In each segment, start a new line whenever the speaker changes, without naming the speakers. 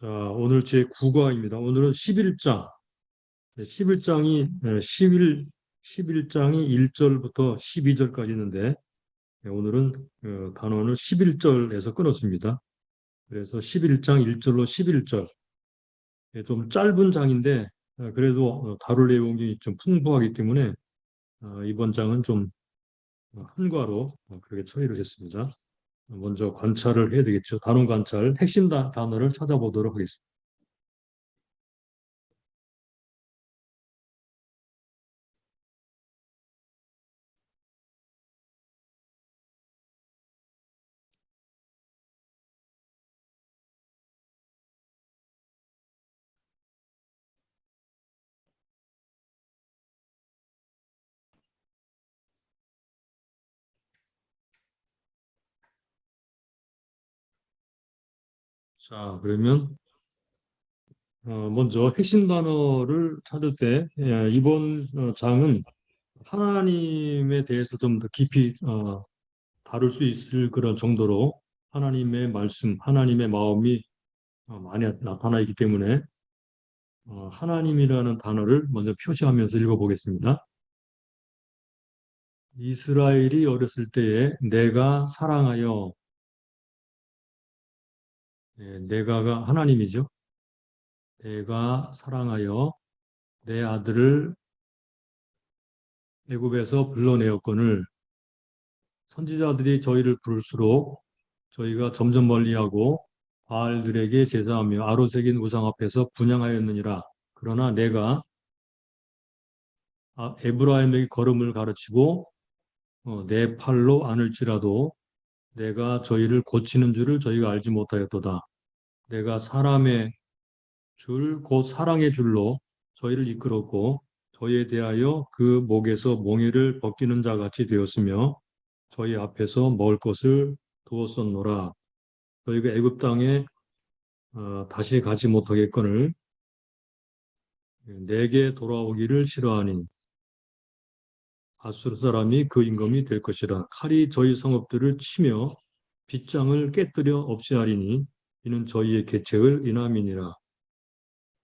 자, 오늘 제 9강입니다. 오늘은 11장. 11장이 11장이 1절부터 12절까지 있는데 오늘은 단원을 11절에서 끊었습니다. 그래서 11장 1절로 11절. 좀 짧은 장인데 그래도 다룰 내용이 좀 풍부하기 때문에 이번 장은 좀 한과로 그렇게 처리를 했습니다. 먼저 관찰을 해야 되겠죠. 단원 관찰, 핵심 단어를 찾아보도록 하겠습니다. 자, 그러면 먼저 핵심 단어를 찾을 때 이번 장은 하나님에 대해서 좀 더 깊이 다룰 수 있을 그런 정도로 하나님의 말씀, 하나님의 마음이 많이 나타나 있기 때문에 하나님이라는 단어를 먼저 표시하면서 읽어보겠습니다. 이스라엘이 어렸을 때에 내가 사랑하여, 내가가 하나님이죠. 내가 사랑하여 내 아들을 애굽에서 불러내었거늘 선지자들이 저희를 부를수록 저희가 점점 멀리하고 바알들에게 제사하며 아로새긴 우상 앞에서 분향하였느니라. 그러나 내가 에브라임에게 걸음을 가르치고 내 팔로 안을지라도 내가 저희를 고치는 줄을 저희가 알지 못하였도다. 내가 사람의 줄, 곧 사랑의 줄로 저희를 이끌었고 저희에 대하여 그 목에서 몽에를 벗기는 자 같이 되었으며 저희 앞에서 먹을 것을 두었었노라. 저희가 애굽 땅에 다시 가지 못하겠거늘 내게 돌아오기를 싫어하니 아수르 사람이 그 임금이 될 것이라. 칼이 저희 성읍들을 치며 빗장을 깨뜨려 없이 하리니 이는 저희의 계책을 인함이니라.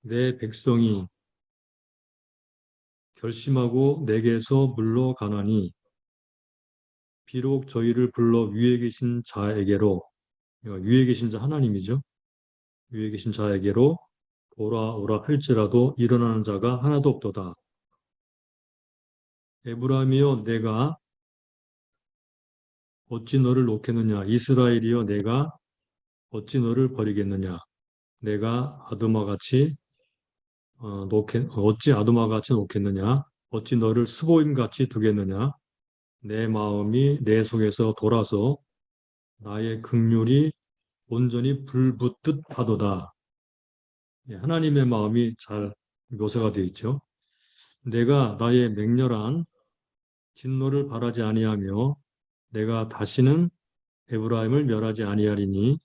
내 백성이 결심하고 내게서 물러가나니 비록 저희를 불러 위에 계신 자에게로, 위에 계신 자 하나님이죠. 위에 계신 자에게로 돌아오라 할지라도 일어나는 자가 하나도 없도다. 에브라임이여 내가 어찌 너를 놓겠느냐? 이스라엘이여 내가 어찌 너를 버리겠느냐? 내가 아두마같이 어찌 아두마같이 놓겠느냐? 어찌 너를 스보임같이 두겠느냐? 내 마음이 내 속에서 돌아서 나의 긍휼이 온전히 불붙듯 하도다. 예, 하나님의 마음이 잘 묘사가 되어 있죠. 내가 나의 맹렬한 진노를 바라지 아니하며 내가 다시는 에브라임을 멸하지 아니하리니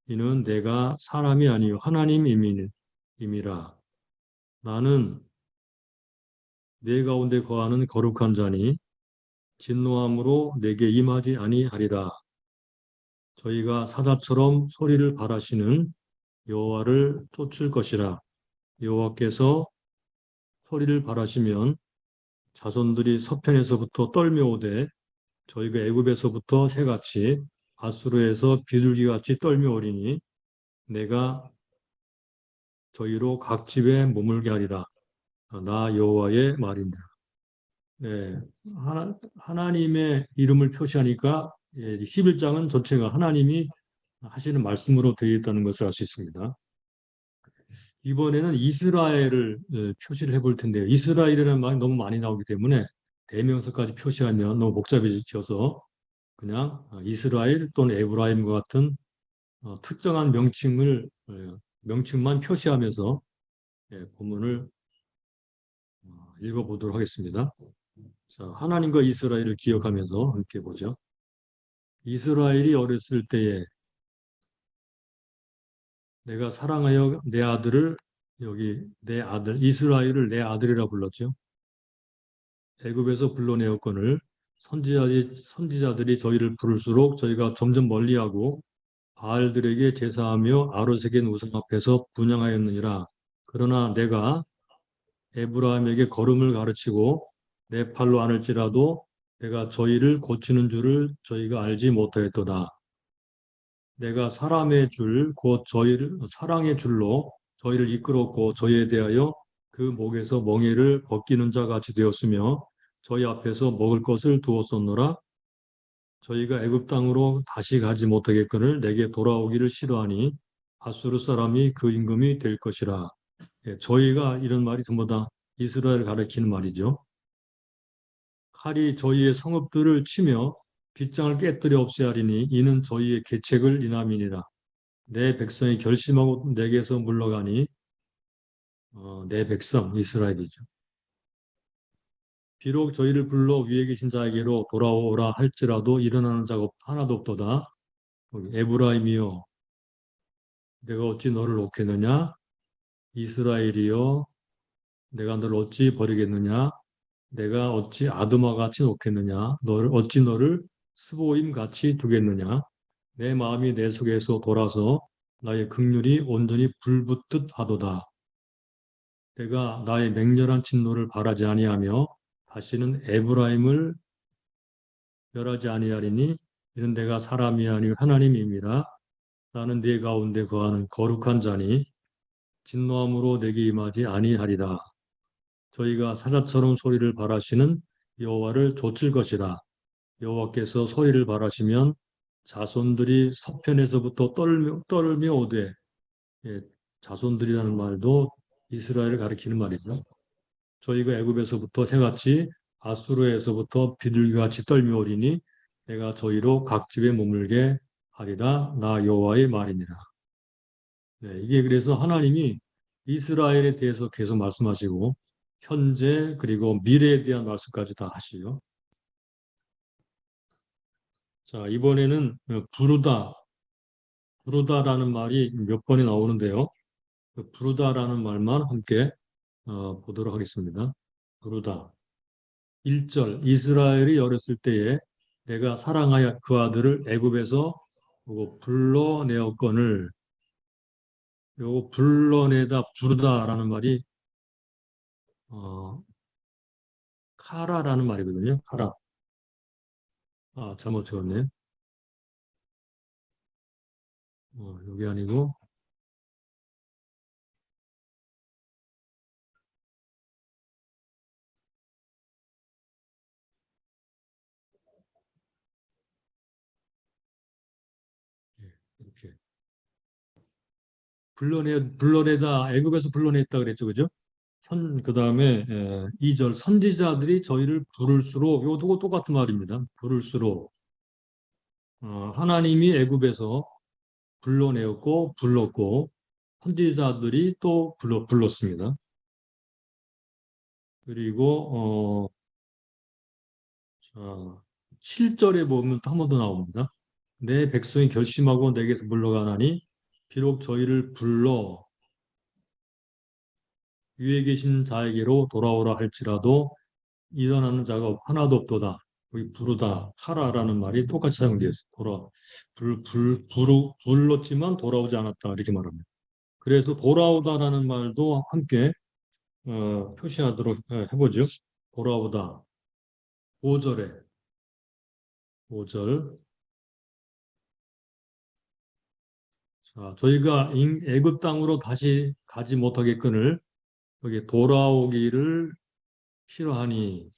이는 내가 사람이 아니요 하나님임이라. 나는 내 가운데 거하는 거룩한 자니 진노함으로 내게 임하지 아니하리라. 저희가 사자처럼 소리를 발하시는 여호와를 쫓을 것이라. 여호와께서 소리를 발하시면 자손들이 서편에서부터 떨며오되 저희가 애굽에서부터 새같이 아수르에서 비둘기같이 떨며오리니 내가 저희로 각 집에 머물게 하리라. 나 여호와의 말인다. 네, 하나님의 이름을 표시하니까 11장은 전체가 하나님이 하시는 말씀으로 되어 있다는 것을 알 수 있습니다. 이번에는 이스라엘을 표시를 해볼 텐데요. 이스라엘이라는 말이 너무 많이 나오기 때문에 대명사까지 표시하면 너무 복잡해져서 그냥 이스라엘 또는 에브라임과 같은 특정한 명칭만 표시하면서 본문을 읽어보도록 하겠습니다. 자, 하나님과 이스라엘을 기억하면서 함께 보죠. 이스라엘이 어렸을 때에 내가 사랑하여 내 아들을 여기 내 아들 이스라엘을 내 아들이라 불렀죠. 애굽에서 불러내었거늘 선지자들이 저희를 부를수록 저희가 점점 멀리하고 바알들에게 제사하며 아로색의 우상 앞에서 분향하였느니라. 그러나 내가 에브라임에게 걸음을 가르치고 내 팔로 안을지라도 내가 저희를 고치는 줄을 저희가 알지 못하였도다. 내가 사람의 줄, 곧 저희를 사랑의 줄로 저희를 이끌었고 저희에 대하여 그 목에서 멍에를 벗기는 자 같이 되었으며 저희 앞에서 먹을 것을 두었었노라. 저희가 애굽 땅으로 다시 가지 못하겠거늘 내게 돌아오기를 싫어하니 아수르 사람이 그 임금이 될 것이라. 예, 저희가 이런 말이 전부 다 이스라엘을 가리키는 말이죠. 칼이 저희의 성읍들을 치며 빗장을 깨뜨려 없애하리니 이는 저희의 계책을 인함이니라. 내 백성이 결심하고 내게서 물러가니 내 백성 이스라엘이죠. 비록 저희를 불러 위에 계신 자에게로 돌아오라 할지라도 일어나는 자가 하나도 없도다. 에브라임이여 내가 어찌 너를 놓겠느냐? 이스라엘이여 내가 너를 어찌 버리겠느냐? 내가 어찌 아드마 같이 놓겠느냐? 너를 스보임 같이 두겠느냐? 내 마음이 내 속에서 돌아서 나의 긍휼이 온전히 불붙듯 하도다. 내가 나의 맹렬한 진노를 바라지 아니하며 다시는 에브라임을 멸하지 아니하리니 이는 내가 사람이 아니요 하나님임이라. 나는 네 가운데 거하는 거룩한 자니 진노함으로 내게 임하지 아니하리라. 저희가 사자처럼 소리를 발하시는 여호와를 좇을 것이라. 여호와께서 소리를 발하시면 자손들이 서편에서부터 떨며 오되, 예, 자손들이라는 말도 이스라엘을 가리키는 말이죠. 저희가 애굽에서부터 새같이 아수르에서부터 비둘기같이 떨며 오리니 내가 저희로 각 집에 머물게 하리라. 나 여호와의 말이니라. 네, 이게 그래서 하나님이 이스라엘에 대해서 계속 말씀하시고 현재 그리고 미래에 대한 말씀까지 다 하시요. 자, 이번에는 부르다라는 말이 몇 번이 나오는데요. 그 부르다라는 말만 함께 보도록 하겠습니다. 부르다. 1절 이스라엘이 어렸을 때에 내가 사랑하여 그 아들을 애굽에서 불러내었거늘 요거 불러내다 부르다라는 말이 어, 카라라는 말이거든요. 카라. 아, 잘못 적었네. 여기 아니고 예, 이렇게 불러내다 애굽에서 불러냈다 그랬죠, 그죠? 그다음에 2절 선지자들이 저희를 부를수록 요거 똑같은 말입니다. 부를수록 하나님이 애굽에서 불러내었고 불렀고 선지자들이 또 불렀습니다. 그리고 7절에 보면 또 한 번 더 나옵니다. 내 백성이 결심하고 내게서 물러가나니 비록 저희를 불러 위에 계신 자에게로 돌아오라 할지라도 일어나는 자가 하나도 없도다. 여기 부르다, 하라라는 말이 똑같이 사용되어 있어요. 불렀지만 돌아오지 않았다. 이렇게 말합니다. 그래서 돌아오다라는 말도 함께 표시하도록 해보죠. 돌아오다. 5절에 5절. 자, 저희가 애굽 땅으로 다시 가지 못하겠거늘 여기 돌아오기를 싫어하니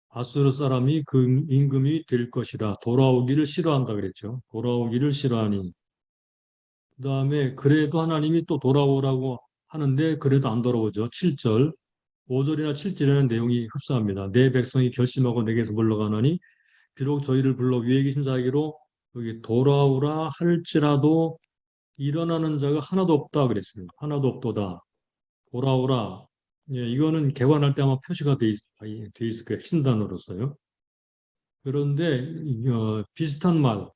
아수르 사람이 그 임금이 될 것이라 돌아오기를 싫어한다 그랬죠. 돌아오기를 싫어하니 그다음에 그래도 하나님이 또 돌아오라고 하는데 그래도 안 돌아오죠. 7절 5절이나 7절에는 내용이 흡사합니다. 내 백성이 결심하고 내게서 물러가나니 비록 저희를 불러 위에 계신 자에게로 여기 돌아오라 할지라도 일어나는 자가 하나도 없다 그랬습니다. 하나도 없도다. 돌아오라. 예, 이거는 개관할 때 아마 표시가 돼 있을 거예요. 신단으로서요. 그런데 비슷한 말,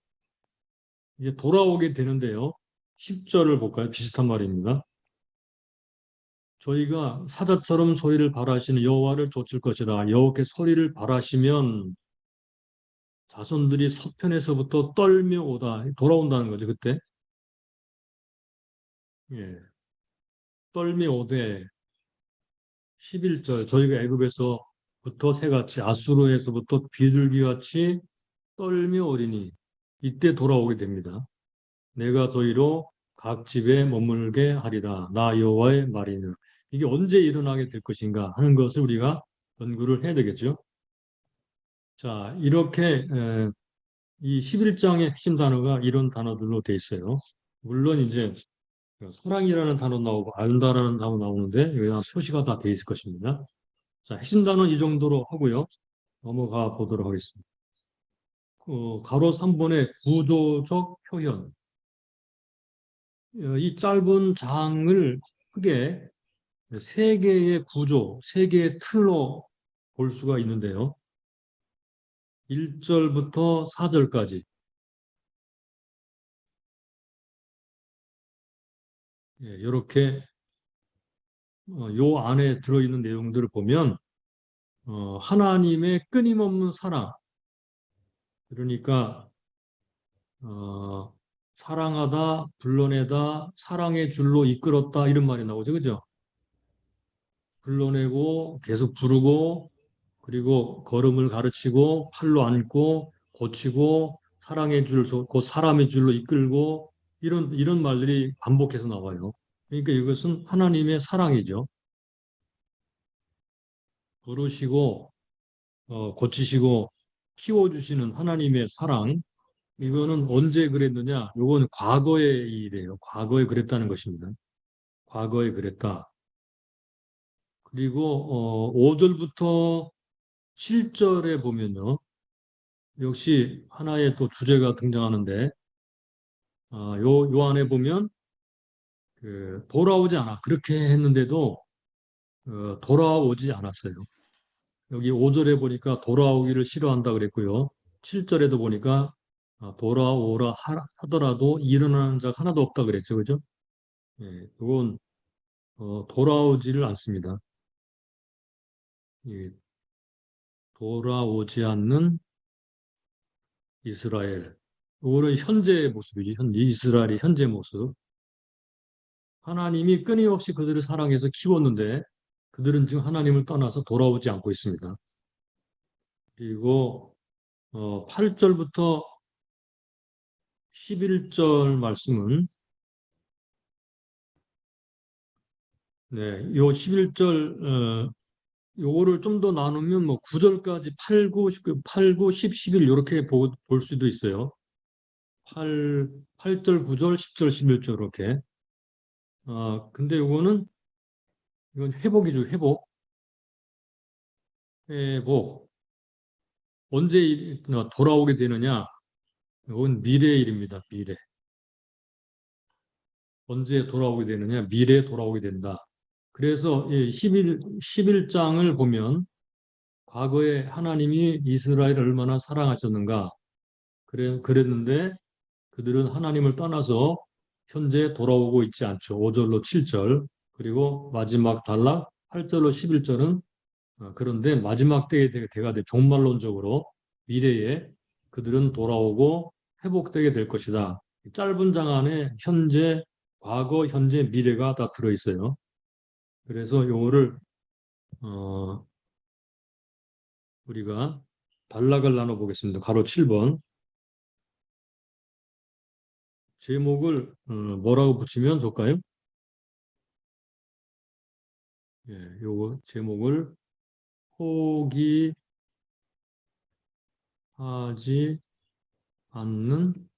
이제 돌아오게 되는데요. 10절을 볼까요? 비슷한 말입니다. 저희가 사자처럼 소리를 발하시는 여호와를 좇을 것이다. 여호와께 소리를 발하시면 자손들이 서편에서부터 떨며 오다. 돌아온다는 거죠, 그때. 예. 떨며 오되 11절 저희가 애굽에서부터 새같이 아수르에서부터 비둘기같이 떨며 오리니 이때 돌아오게 됩니다. 내가 저희로 각 집에 머물게 하리라. 나 여호와의 말이니라. 이게 언제 일어나게 될 것인가 하는 것을 우리가 연구를 해야 되겠죠. 자, 이렇게 이 11장의 핵심 단어가 이런 단어들로 돼 있어요. 물론 이제 사랑이라는 단어 나오고 안다라는 단어 나오는데 여기다 표시가 다 돼 있을 것입니다. 자, 핵심 단어는 이 정도로 하고요. 넘어가 보도록 하겠습니다. 가로 3번의 구조적 표현. 이 짧은 장을 크게 세 개의 구조, 세 개의 틀로 볼 수가 있는데요. 1절부터 4절까지 이렇게 요 안에 들어있는 내용들을 보면 하나님의 끊임없는 사랑, 그러니까 어, 사랑하다, 불러내다, 사랑의 줄로 이끌었다 이런 말이 나오죠, 그죠? 불러내고 계속 부르고 그리고 걸음을 가르치고 팔로 안고 고치고 사랑의 줄, 그 사람의 줄로 이끌고 이런 말들이 반복해서 나와요. 그러니까 이것은 하나님의 사랑이죠. 부르시고 고치시고 키워주시는 하나님의 사랑. 이거는 언제 그랬느냐? 이건 과거의 일이에요. 과거에 그랬다는 것입니다. 과거에 그랬다. 그리고 5절부터 7절에 보면요. 역시 하나의 또 주제가 등장하는데 요 안에 보면 돌아오지 않아. 그렇게 했는데도 돌아오지 않았어요. 여기 5절에 보니까 돌아오기를 싫어한다 그랬고요. 7절에도 보니까 돌아오라 하더라도 일어나는 자가 하나도 없다 그랬죠. 그죠? 예, 그건 돌아오지를 않습니다. 예, 돌아오지 않는 이스라엘. 이거는 현재의 모습이지. 이스라엘의 현재 모습. 하나님이 끊임없이 그들을 사랑해서 키웠는데 그들은 지금 하나님을 떠나서 돌아오지 않고 있습니다. 그리고 8절부터 11절 말씀은 네, 요 11절 요거를 좀 더 나누면 뭐 9절까지 8, 9, 8, 9, 10, 11 이렇게 볼 수도 있어요. 8절, 9절, 10절, 11절 이렇게. 근데 이건 회복이죠, 회복. 회복. 언제 돌아오게 되느냐? 이건 미래의 일입니다, 미래. 언제 돌아오게 되느냐? 미래에 돌아오게 된다. 그래서 11장을 보면 과거에 하나님이 이스라엘을 얼마나 사랑하셨는가. 그랬는데 그들은 하나님을 떠나서 현재 돌아오고 있지 않죠. 5절로 7절. 그리고 마지막 단락 8절로 11절은 그런데 마지막 때가 돼 종말론적으로 미래에 그들은 돌아오고 회복되게 될 것이다. 짧은 장 안에 현재, 과거, 현재, 미래가 다 들어있어요. 그래서 요거를 우리가 단락을 나눠보겠습니다. 가로 7번. 제목을 뭐라고 붙이면 좋을까요? 예, 요거 제목을 포기하지 않는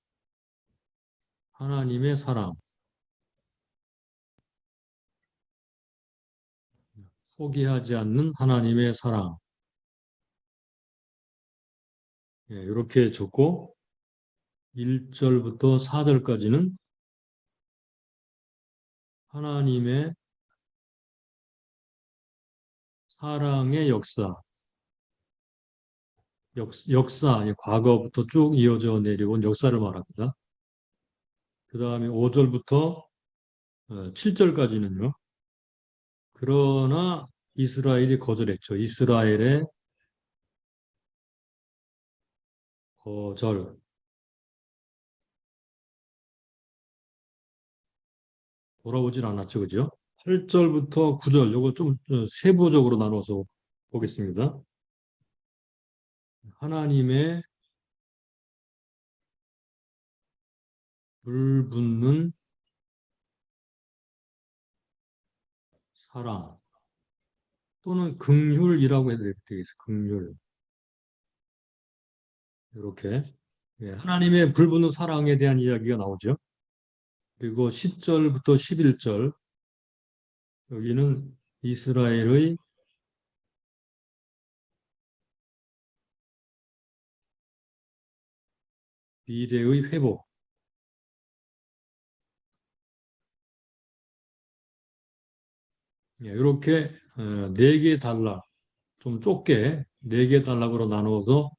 하나님의 사랑. 포기하지 않는 하나님의 사랑. 예, 이렇게 적고 1절부터 4절까지는 하나님의 사랑의 역사, 역사, 과거부터 쭉 이어져 내려온 역사를 말합니다. 그 다음에 5절부터 7절까지는요. 그러나 이스라엘이 거절했죠. 이스라엘의 거절. 돌아오질 않았죠. 그죠? 8절부터 9절, 요거 좀 세부적으로 나눠서 보겠습니다. 하나님의 불붙는 사랑 또는 긍휼이라고 해도 되겠어요. 긍휼. 이렇게. 예, 하나님의 불붙는 사랑에 대한 이야기가 나오죠. 그리고 10절부터 11절, 여기는 이스라엘의 미래의 회복. 예, 이렇게 네 개 단락, 좀 좁게 네 개 단락으로 나누어서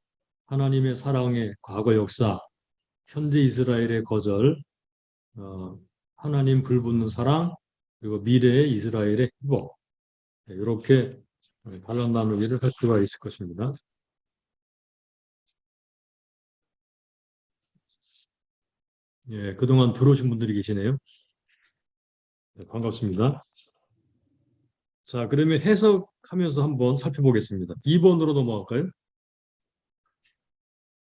하나님의 사랑의 과거 역사, 현재 이스라엘의 거절, 어, 하나님 불붙는 사랑, 그리고 미래의 이스라엘의 회복. 예, 이렇게 단락 나누기를 할 수가 있을 것입니다. 예, 그동안 들어오신 분들이 계시네요. 네, 반갑습니다. 자, 그러면 해석하면서 한번 살펴보겠습니다. 2번으로 넘어갈까요?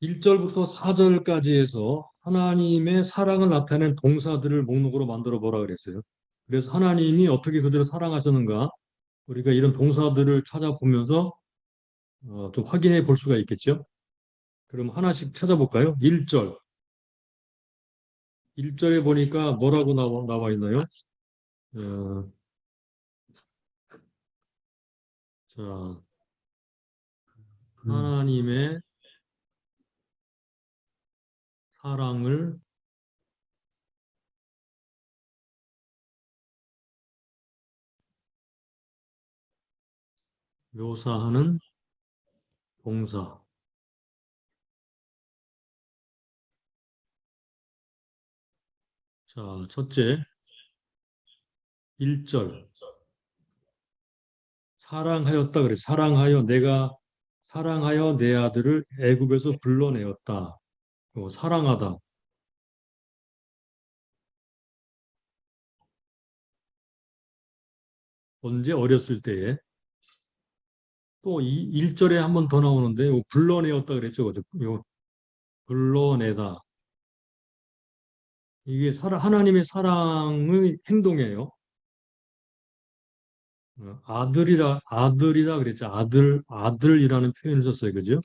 1절부터 4절까지 해서 하나님의 사랑을 나타낸 동사들을 목록으로 만들어 보라 그랬어요. 그래서 하나님이 어떻게 그들을 사랑하셨는가 우리가 이런 동사들을 찾아보면서 좀 확인해 볼 수가 있겠죠. 그럼 하나씩 찾아볼까요? 1절. 1절에 보니까 뭐라고 나와 있나요? 어, 자, 하나님의 사랑을 묘사하는 동사. 자, 첫째, 1절. 사랑하였다 그래. 사랑하여 내 아들을 애굽에서 불러내었다. 사랑하다. 언제 어렸을 때에 또 이 1절에 한 번 더 나오는데 불러내었다 그랬죠. 그죠? 불러내다. 이게 하나님의 사랑의 행동이에요. 아들이라 그랬죠. 아들이라는 표현을 썼어요. 그죠?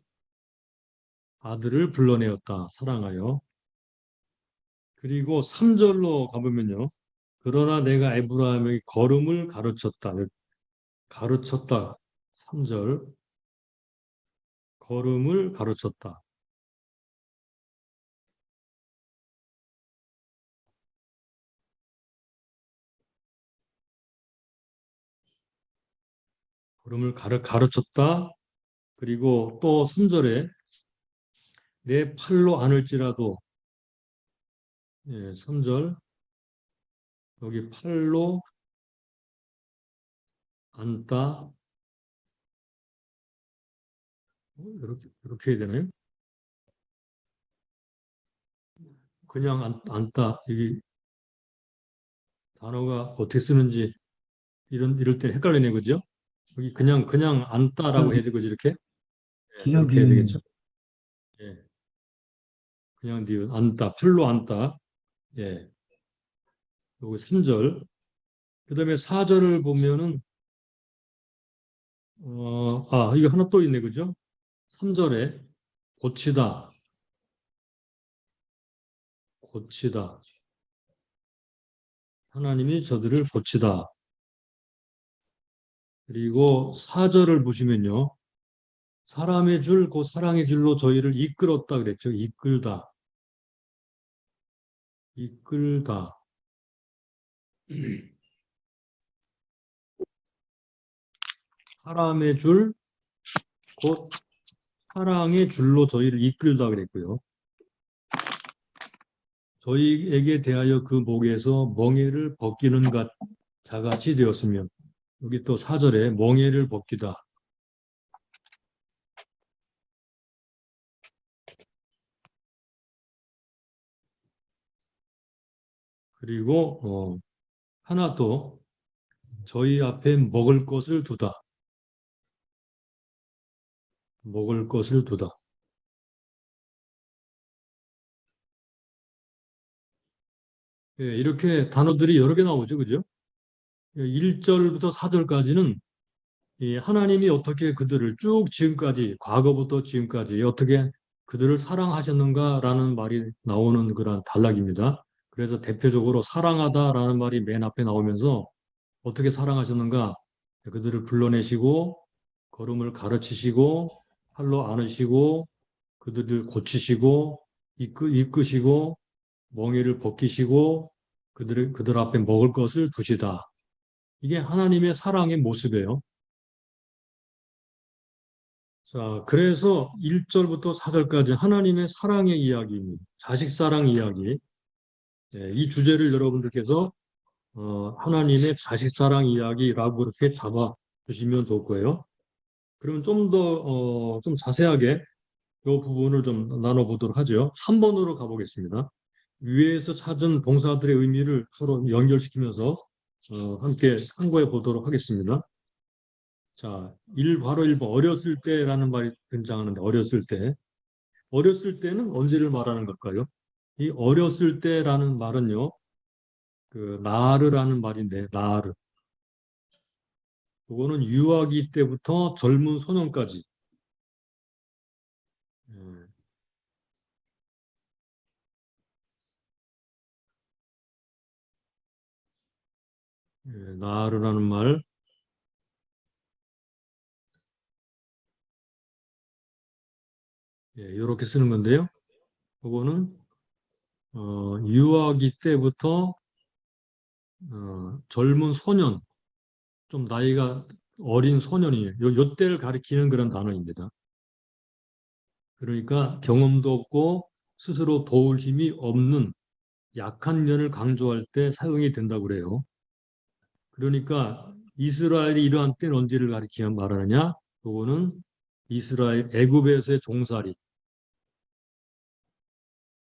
아들을 불러내었다. 사랑하여. 그리고 3절로 가보면요. 그러나 내가 에브라임에게 걸음을 가르쳤다. 가르쳤다. 3절. 걸음을 가르쳤다. 걸음을 가르쳤다. 그리고 또 3절에 내 팔로 안을지라도 예, 3절 여기 팔로 안다. 이렇게 해야 되나요? 그냥 안다. 이게 단어가 어떻게 쓰는지 이럴 때 헷갈리네, 그죠? 여기 그냥 안다라고 해야 되고 이렇게 예,
기억
이렇게 해야
이
되겠죠? 예, 그냥 니은 안다, 팔로 안다. 예, 요거 3절. 그다음에 4절을 보면은 이거 하나 또 있네, 그죠? 3절에 고치다, 고치다. 하나님이 저들을 고치다. 그리고 4절을 보시면요. 사람의 줄, 그 사랑의 줄로 저희를 이끌었다 그랬죠. 이끌다. 이끌다. 사람의 줄, 곧 사랑의 줄로 저희를 이끌다 그랬고요. 저희에게 대하여 그 목에서 멍에를 벗기는 것 자같이 되었으면 여기 또 4절에 멍에를 벗기다. 그리고 하나 또 저희 앞에 먹을 것을 두다. 먹을 것을 두다. 예, 이렇게 단어들이 여러 개 나오죠. 그죠? 1절부터 4절까지는 이 하나님이 어떻게 그들을 쭉 지금까지, 과거부터 지금까지 어떻게 그들을 사랑하셨는가라는 말이 나오는 그런 단락입니다. 그래서 대표적으로 사랑하다라는 말이 맨 앞에 나오면서 어떻게 사랑하셨는가? 그들을 불러내시고 걸음을 가르치시고 팔로 안으시고 그들을 고치시고 이끄시고 멍에를 벗기시고 그들 앞에 먹을 것을 두시다. 이게 하나님의 사랑의 모습이에요. 자, 그래서 1절부터 4절까지 하나님의 사랑의 이야기입니다. 자식 사랑 이야기. 예, 이 주제를 여러분들께서 하나님의 자식 사랑 이야기라고 그렇게 잡아 주시면 좋을 거예요. 그러면 좀 더, 좀 자세하게 이 부분을 좀 나눠보도록 하죠. 3번으로 가보겠습니다. 위에서 찾은 동사들의 의미를 서로 연결시키면서 함께 참고해 보도록 하겠습니다. 자, 바로 1번. 어렸을 때라는 말이 등장하는데, 어렸을 때. 어렸을 때는 언제를 말하는 걸까요? 이 어렸을 때라는 말은요, 그, 나르라는 말인데, 나르. 그거는 유아기 때부터 젊은 소년까지. 예, 나르라는 말, 이렇게 쓰는 건데요. 그거는, 유아기 때부터, 젊은 소년, 좀 나이가 어린 소년이에요. 요 때를 가리키는 그런 단어입니다. 그러니까 경험도 없고 스스로 도울 힘이 없는 약한 년을 강조할 때 사용이 된다고 그래요. 그러니까 이스라엘이 이러한 때는 언제를 가리키며 말하느냐? 그거는 이스라엘 애굽에서의 종살이,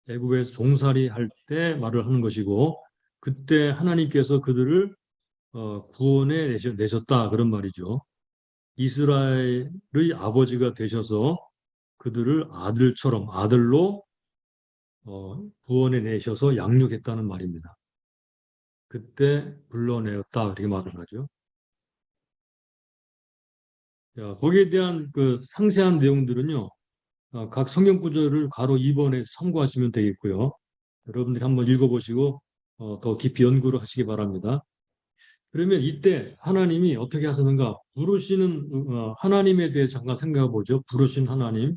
애굽에서 종살이 할 때 말을 하는 것이고 그때 하나님께서 그들을 구원해 내셨다 그런 말이죠. 이스라엘의 아버지가 되셔서 그들을 아들처럼 아들로 구원해 내셔서 양육했다는 말입니다. 그때 불러내었다 이렇게 말을 하죠. 자, 거기에 대한 그 상세한 내용들은요. 각 성경 구절을 가로 2번에 참고하시면 되겠고요. 여러분들이 한번 읽어보시고 더 깊이 연구를 하시기 바랍니다. 그러면 이때 하나님이 어떻게 하셨는가? 부르시는 하나님에 대해 잠깐 생각해 보죠. 부르신 하나님.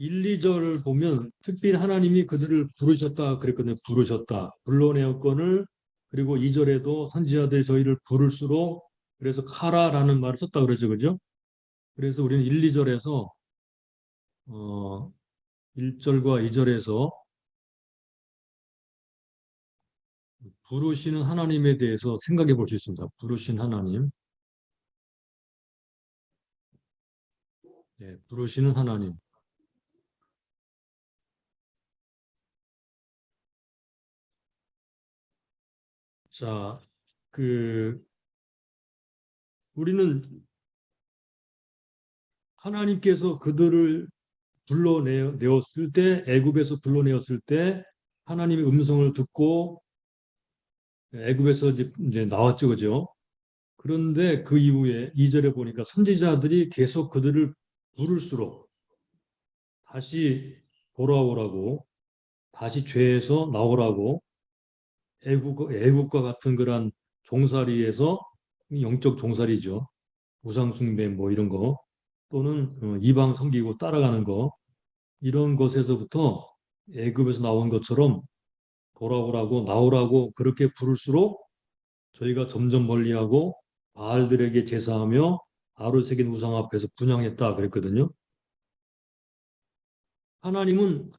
1, 2절을 보면 특별히 하나님이 그들을 부르셨다 그랬거든요. 부르셨다. 불러내었건을 그리고 2절에도 선지자들이 저희를 부를수록 그래서 카라라는 말을 썼다 그러죠. 그죠? 그래서 우리는 1, 2절에서 1절과 2절에서 부르시는 하나님에 대해서 생각해 볼 수 있습니다. 부르신 하나님. 부르시는 하나님. 자, 그 우리는 하나님께서 그들을 불러내었을 때, 애굽에서 불러내었을 때 하나님의 음성을 듣고 애굽에서 이제 나왔죠, 그죠? 그런데 그 이후에 2절에 보니까 선지자들이 계속 그들을 부를수록 다시 돌아오라고, 다시 죄에서 나오라고 애국과 같은 그런 종살이에서 영적 종살이죠. 우상숭배 뭐 이런 거 또는 이방 섬기고 따라가는 거 이런 것에서부터 애굽에서 나온 것처럼 돌아오라고 나오라고 그렇게 부를수록 저희가 점점 멀리하고 바알들에게 제사하며 아로새긴 우상 앞에서 분향했다 그랬거든요. 하나님은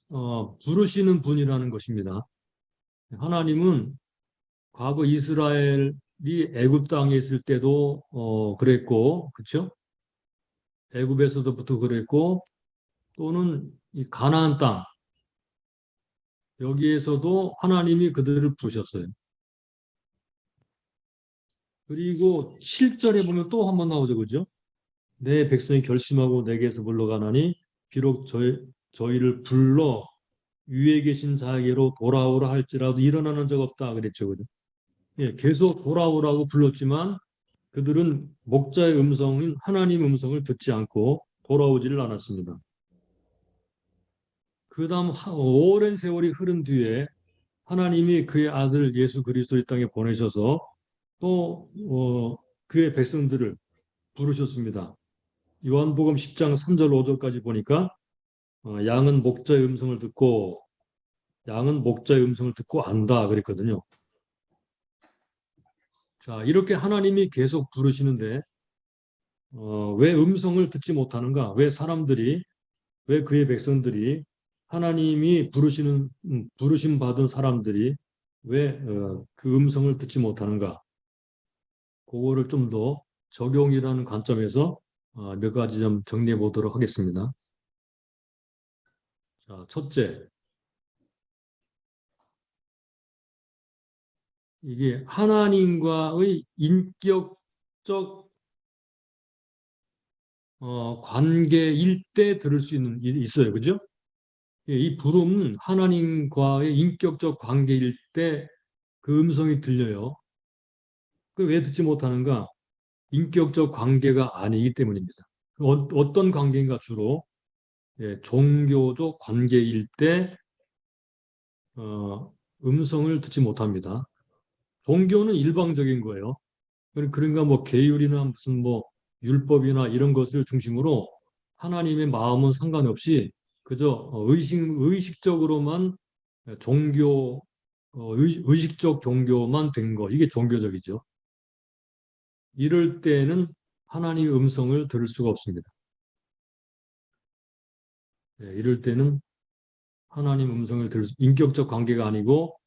부르시는 분이라는 것입니다. 하나님은 과거 이스라엘이 애굽 땅에 있을 때도 그랬고, 그렇죠? 애굽에서도부터 그랬고 또는 이 가나안 땅, 여기에서도 하나님이 그들을 부르셨어요. 그리고 7절에 보면 또 한 번 나오죠. 그죠? 내 백성이 결심하고 내게서 물러가나니 비록 저희를 불러 위에 계신 자에게로 돌아오라 할지라도 일어나는 적 없다 그랬죠. 그죠? 예, 계속 돌아오라고 불렀지만 그들은 목자의 음성인 하나님 음성을 듣지 않고 돌아오지를 않았습니다. 그 다음 오랜 세월이 흐른 뒤에 하나님이 그의 아들 예수 그리스도 이 땅에 보내셔서 또 그의 백성들을 부르셨습니다. 요한복음 10장 3절 5절까지 보니까 양은 목자의 음성을 듣고 안다 그랬거든요. 자, 이렇게 하나님이 계속 부르시는데 왜 음성을 듣지 못하는가? 왜 그의 백성들이 하나님이 부르심 받은 사람들이 왜 그 음성을 듣지 못하는가? 그거를 좀 더 적용이라는 관점에서 몇 가지 좀 정리해 보도록 하겠습니다. 자, 첫째, 이게 하나님과의 인격적 관계일 때 들을 수 있어요. 그죠? 예, 이 부름은 하나님과의 인격적 관계일 때 그 음성이 들려요. 그 왜 듣지 못하는가? 인격적 관계가 아니기 때문입니다. 어떤 관계인가 주로 예, 종교적 관계일 때 음성을 듣지 못합니다. 종교는 일방적인 거예요. 그러니까 뭐 계율이나 무슨 뭐 율법이나 이런 것을 중심으로 하나님의 마음은 상관없이 그저 의식적으로만 의식적 종교만 된 거, 이게 종교적이죠. 이럴 때는 하나님의 음성을 들을 수가 없습니다. 네, 이럴 때는 하나님 음성을 인격적 관계가 아니고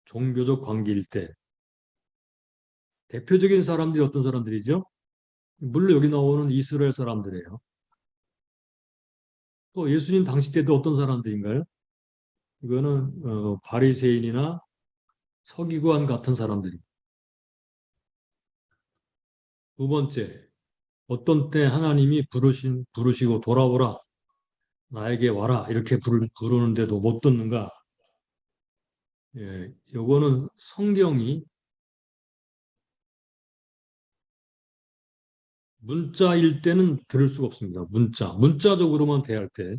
종교적 관계일 때 대표적인 사람들이 어떤 사람들이죠? 물론 여기 나오는 이스라엘 사람들이에요. 또 예수님 당시 때도 어떤 사람들인가요? 이거는 바리새인이나 서기관 같은 사람들이. 두 번째, 어떤 때 하나님이 부르시고 돌아오라, 나에게 와라 이렇게 부르는데도 못 듣는가? 예, 요거는 성경이 문자일 때는 들을 수가 없습니다. 문자적으로만 대할 때,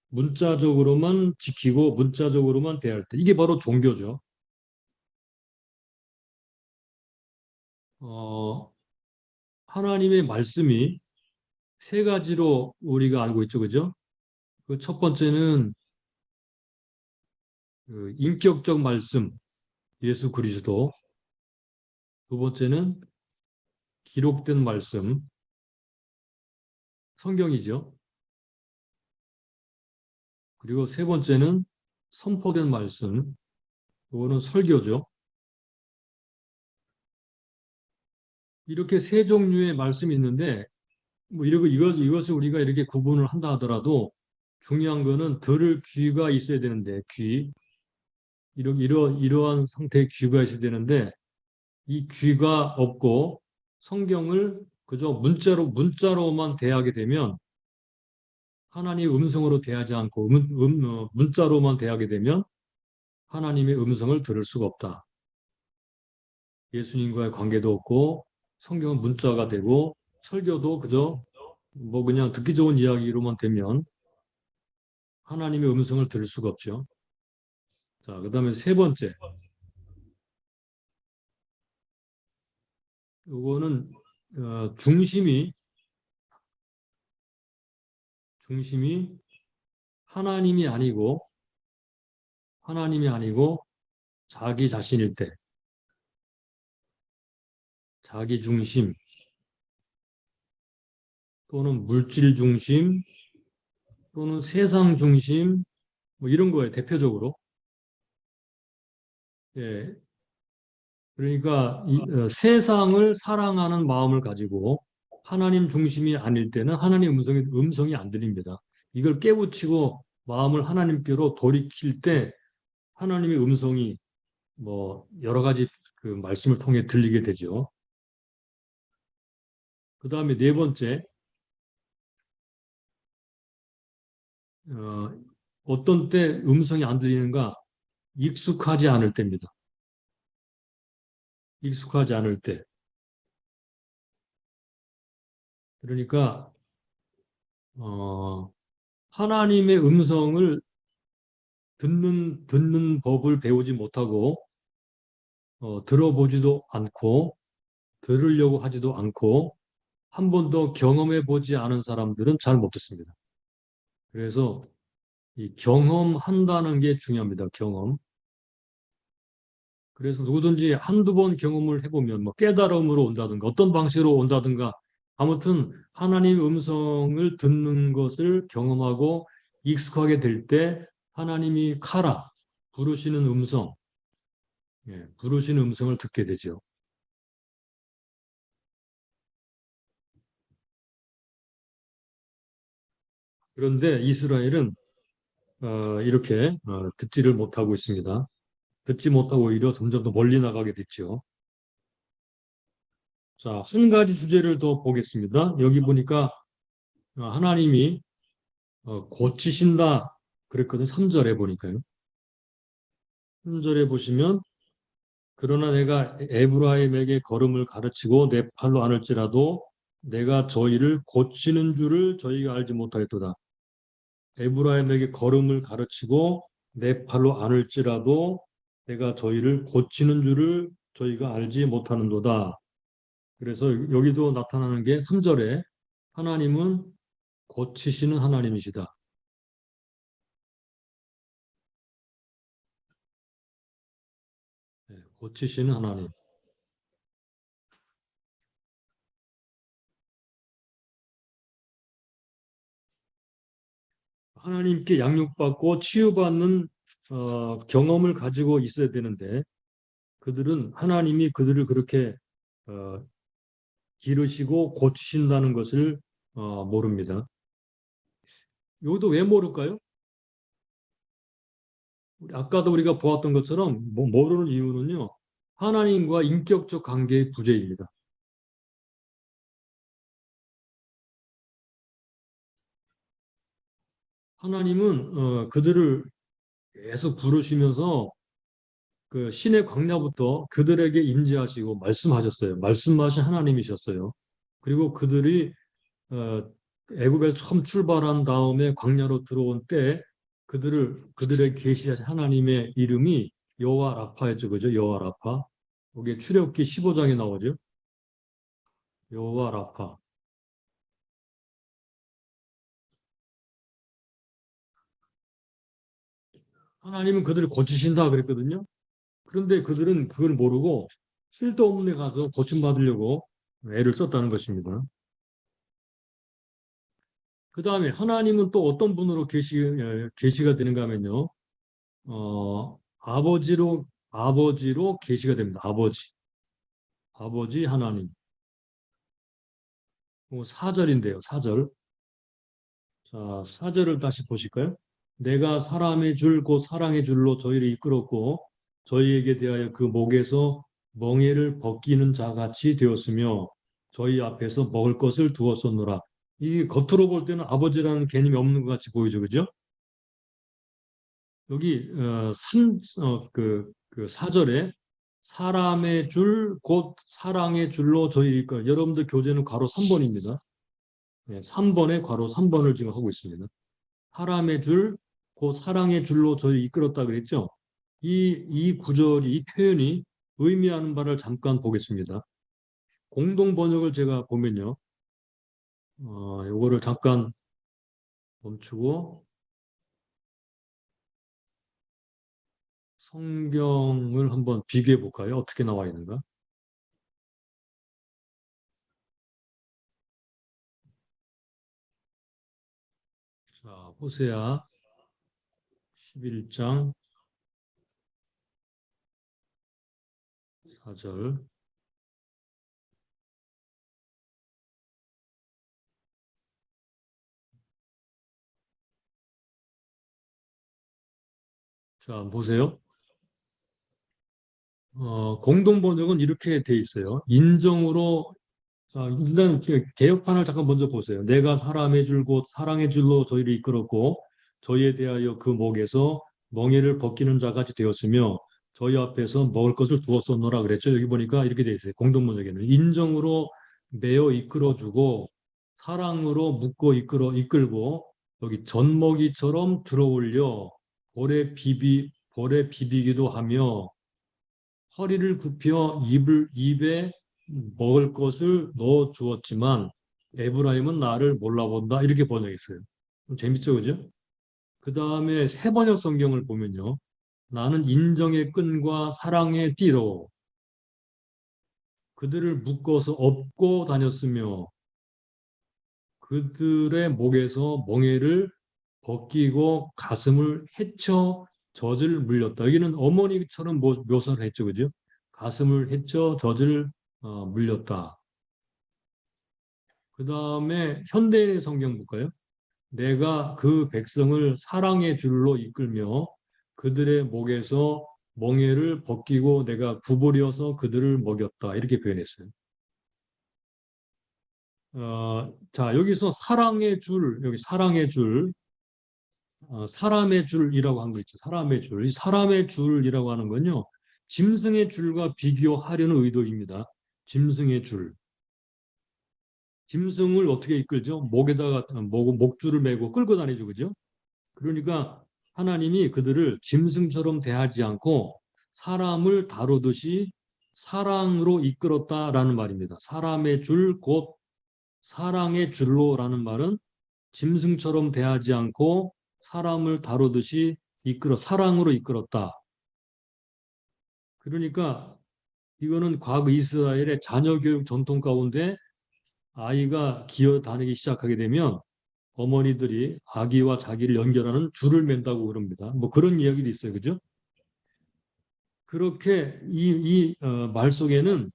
문자적으로만 지키고 문자적으로만 대할 때, 이게 바로 종교죠. 어, 하나님의 말씀이 세 가지로 우리가 알고 있죠, 그죠? 그 첫 번째는 그 인격적 말씀, 예수 그리스도. 두 번째는 기록된 말씀, 성경이죠. 그리고 세 번째는 선포된 말씀, 이거는 설교죠. 이렇게 세 종류의 말씀이 있는데, 뭐 이것을 우리가 이렇게 구분을 한다 하더라도 중요한 거는 들을 귀가 있어야 되는데, 이러한 상태의 귀가 있어야 되는데, 이 귀가 없고 성경을 그저 문자로만 대하게 되면 하나님의 음성으로 대하지 않고 문자로만 대하게 되면 하나님의 음성을 들을 수가 없다. 예수님과의 관계도 없고 성경은 문자가 되고 설교도 그저 뭐 그냥 듣기 좋은 이야기로만 되면 하나님의 음성을 들을 수가 없죠. 자, 그다음에 세 번째. 요거는 중심이 하나님이 아니고 하나님이 아니고 자기 자신일 때, 자기 중심 또는 물질 중심 또는 세상 중심 뭐 이런 거예요. 대표적으로. 예. 그러니까 세상을 사랑하는 마음을 가지고 하나님 중심이 아닐 때는 하나님 음성이 안 들립니다. 이걸 깨우치고 마음을 하나님께로 돌이킬 때 하나님의 음성이 뭐 여러 가지 그 말씀을 통해 들리게 되죠. 그 다음에 네 번째, 어, 어떤 때 음성이 안 들리는가? 익숙하지 않을 때입니다. 익숙하지 않을 때. 그러니까 어, 하나님의 음성을 듣는 법을 배우지 못하고 들어보지도 않고 들으려고 하지도 않고 한 번도 경험해 보지 않은 사람들은 잘 못 듣습니다. 그래서 이 경험한다는 게 중요합니다. 경험. 그래서 누구든지 한두 번 경험을 해보면 뭐 깨달음으로 온다든가 어떤 방식으로 온다든가 아무튼 하나님의 음성을 듣는 것을 경험하고 익숙하게 될 때 하나님이 카라 부르시는 음성, 부르시는 음성을 듣게 되죠. 그런데 이스라엘은 이렇게 듣지를 못하고 있습니다. 듣지 못하고 오히려 점점 더 멀리 나가게 됐죠. 자, 한 가지 주제를 더 보겠습니다. 여기 보니까 하나님이 고치신다 그랬거든. 3절에 보니까요. 3절에 보시면 그러나 내가 에브라임에게 걸음을 가르치고 내 팔로 안을지라도 내가 저희를 고치는 줄을 저희가 알지 못하였도다. 에브라임에게 걸음을 가르치고 내 팔로 안을지라도 내가 저희를 고치는 줄을 저희가 알지 못하는도다. 그래서 여기도 나타나는 게 3절에 하나님은 고치시는 하나님이시다. 고치시는 하나님. 하나님께 양육받고 치유받는 경험을 가지고 있어야 되는데 그들은 하나님이 그들을 그렇게 어, 기르시고 고치신다는 것을 모릅니다. 이것도 왜 모를까요? 아까도 우리가 보았던 것처럼 모르는 이유는요. 하나님과 인격적 관계의 부재입니다. 하나님은 그들을 계속 부르시면서 그 신의 광야부터 그들에게 임재하시고 말씀하셨어요. 말씀하신 하나님이셨어요. 그리고 그들이 어, 애굽에서 처음 출발한 다음에 광야로 들어온 때 그들의 계시하신 하나님의 이름이 여호와 라파였죠, 그죠? 여호와 라파. 거기에 출애굽기 15장에 나오죠. 여호와 라파. 하나님은 그들을 고치신다 그랬거든요. 그런데 그들은 그걸 모르고 쓸데 없는 데 가서 고침 받으려고 애를 썼다는 것입니다. 그 다음에 하나님은 또 어떤 분으로 계시가 되는가 하면요. 아버지로 계시가 됩니다. 아버지 하나님. 4절인데요. 4절. 자, 4절을 다시 보실까요? 내가 사람의 줄 곧 사랑의 줄로 저희를 이끌었고 저희에게 대하여 그 목에서 멍에를 벗기는 자 같이 되었으며 저희 앞에서 먹을 것을 두었었노라. 이 겉으로 볼 때는 아버지라는 개념이 없는 것 같이 보이죠. 그죠? 여기 4절에 사람의 줄 곧 사랑의 줄로 저희 이끌 여러분들 교재는 괄호 3번입니다. 네, 3번에 괄호 3번을 지금 하고 있습니다. 사람의 줄, 그 사랑의 줄로 저희 이끌었다 그랬죠. 이 구절이, 이 표현이 의미하는 바를 잠깐 보겠습니다. 공동 번역을 제가 보면요. 요거를 잠깐 멈추고 성경을 한번 비교해 볼까요? 어떻게 나와 있는가? 자, 호세아 11장 4절. 자, 보세요. 공동 번역은 이렇게 돼 있어요. 인정으로. 자, 일단 개혁판을 잠깐 먼저 보세요. 내가 사람의 줄 곧 사랑의 줄로 저희를 이끌었고 저희에 대하여 그 목에서 멍에를 벗기는 자같이 되었으며 저희 앞에서 먹을 것을 두었었노라 그랬죠. 여기 보니까 이렇게 돼 있어요. 공동 번역에는 인정으로 매어 이끌어주고 사랑으로 묶어 이끌고 여기 젖먹이처럼 들어올려 볼에 비비기도 하며 허리를 굽혀 입에 먹을 것을 넣어 주었지만 에브라임은 나를 몰라본다. 이렇게 번역했어요. 좀 재밌죠, 그죠? 그 다음에 새 번역 성경을 보면요. 나는 인정의 끈과 사랑의 띠로 그들을 묶어서 업고 다녔으며 그들의 목에서 멍에를 벗기고 가슴을 헤쳐 젖을 물렸다. 여기는 어머니처럼 묘사를 했죠, 그죠? 가슴을 헤쳐 젖을 물렸다. 그 다음에 현대인의 성경 볼까요? 내가 그 백성을 사랑의 줄로 이끌며 그들의 목에서 멍에를 벗기고 내가 구부려서 그들을 먹였다. 이렇게 표현했어요. 자, 여기서 사랑의 줄, 여기 사랑의 줄, 사람의 줄이라고 한 거 있죠. 사람의 줄. 이 사람의 줄이라고 하는 건요. 짐승의 줄과 비교하려는 의도입니다. 짐승의 줄. 짐승을 어떻게 이끌죠? 목에다가 목줄을 메고 끌고 다니죠. 그죠? 그러니까 하나님이 그들을 짐승처럼 대하지 않고 사람을 다루듯이 사랑으로 이끌었다라는 말입니다. 사람의 줄, 곧 사랑의 줄로라는 말은 짐승처럼 대하지 않고 사람을 다루듯이 사랑으로 이끌었다. 그러니까 이거는 과거 이스라엘의 자녀 교육 전통 가운데 아이가 기어 다니기 시작하게 되면 어머니들이 아기와 자기를 연결하는 줄을 맨다고 그럽니다. 뭐 그런 이야기도 있어요. 그죠? 그렇게 말 속에는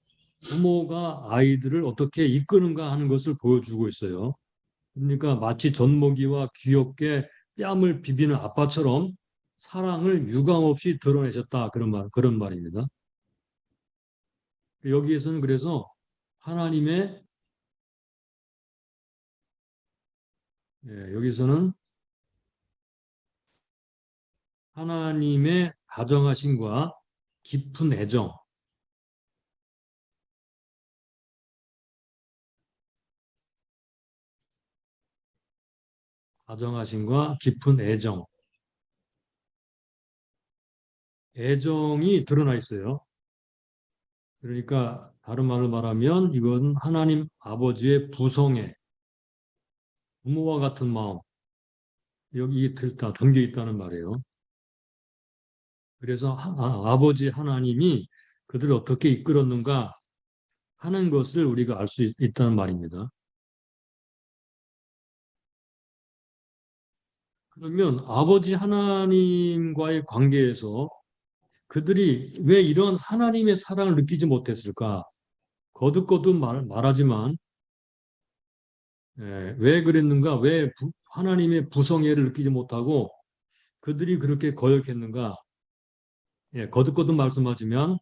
부모가 아이들을 어떻게 이끄는가 하는 것을 보여주고 있어요. 그러니까 마치 젖먹이와 귀엽게 뺨을 비비는 아빠처럼 사랑을 유감없이 드러내셨다. 그런 말입니다. 여기에서는 그래서 하나님의, 여기서는 하나님의 다정하심과 깊은 애정, 다정하심과 깊은 애정이 드러나 있어요. 그러니까 다른 말로 말하면 이건 하나님 아버지의 부성애, 부모와 같은 마음, 여기 다 담겨 있다는 말이에요. 그래서 아버지 하나님이 그들을 어떻게 이끌었는가 하는 것을 우리가 알 수 있다는 말입니다. 그러면 아버지 하나님과의 관계에서 그들이 왜 이런 하나님의 사랑을 느끼지 못했을까? 거듭거듭 말하지만 왜 그랬는가? 왜 하나님의 부성애를 느끼지 못하고 그들이 그렇게 거역했는가? 거듭거듭 말씀하지만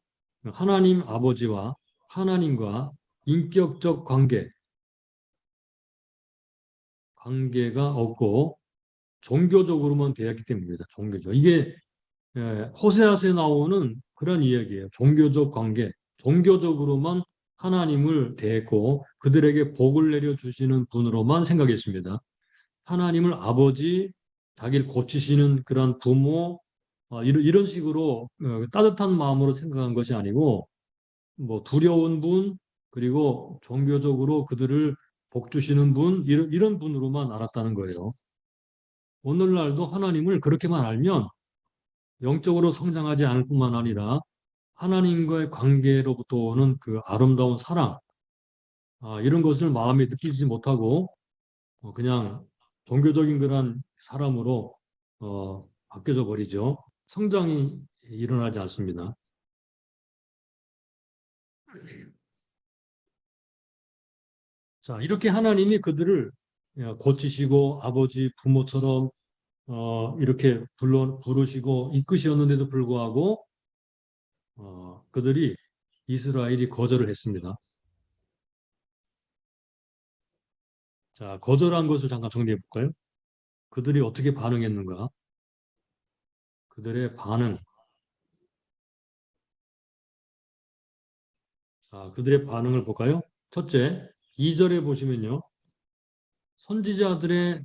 하나님 아버지와 하나님과 인격적 관계가 없고 종교적으로만 대했기 때문입니다. 종교적. 이게 호세아서에 나오는 그런 이야기예요. 종교적 관계, 종교적으로만 하나님을 대했고 그들에게 복을 내려주시는 분으로만 생각했습니다. 하나님을 아버지, 자기를 고치시는 그런 부모, 이런 식으로 따뜻한 마음으로 생각한 것이 아니고 뭐 두려운 분, 그리고 종교적으로 그들을 복 주시는 분, 이런 분으로만 알았다는 거예요. 오늘날도 하나님을 그렇게만 알면 영적으로 성장하지 않을 뿐만 아니라 하나님과의 관계로부터 오는 그 아름다운 사랑, 이런 것을 마음에 느끼지 못하고 그냥 종교적인 그런 사람으로 바뀌어져 버리죠. 성장이 일어나지 않습니다. 자, 이렇게 하나님이 그들을 고치시고 아버지, 부모처럼 이렇게 부르시고 이끄셨는데도 불구하고 그들이 이스라엘이 거절을 했습니다. 자, 거절한 것을 잠깐 정리해 볼까요? 그들이 어떻게 반응했는가? 그들의 반응. 자, 그들의 반응을 볼까요? 첫째, 2절에 보시면요. 선지자들의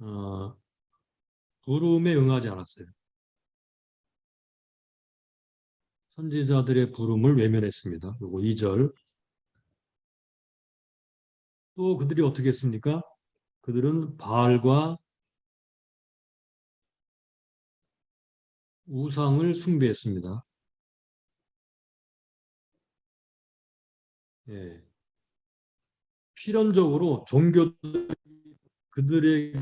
어, 부름에 응하지 않았어요. 선지자들의 부름을 외면했습니다. 그리고 2절. 또 그들이 어떻게 했습니까? 그들은 바알과 우상을 숭배했습니다. 예. 필연적으로 종교 그들에게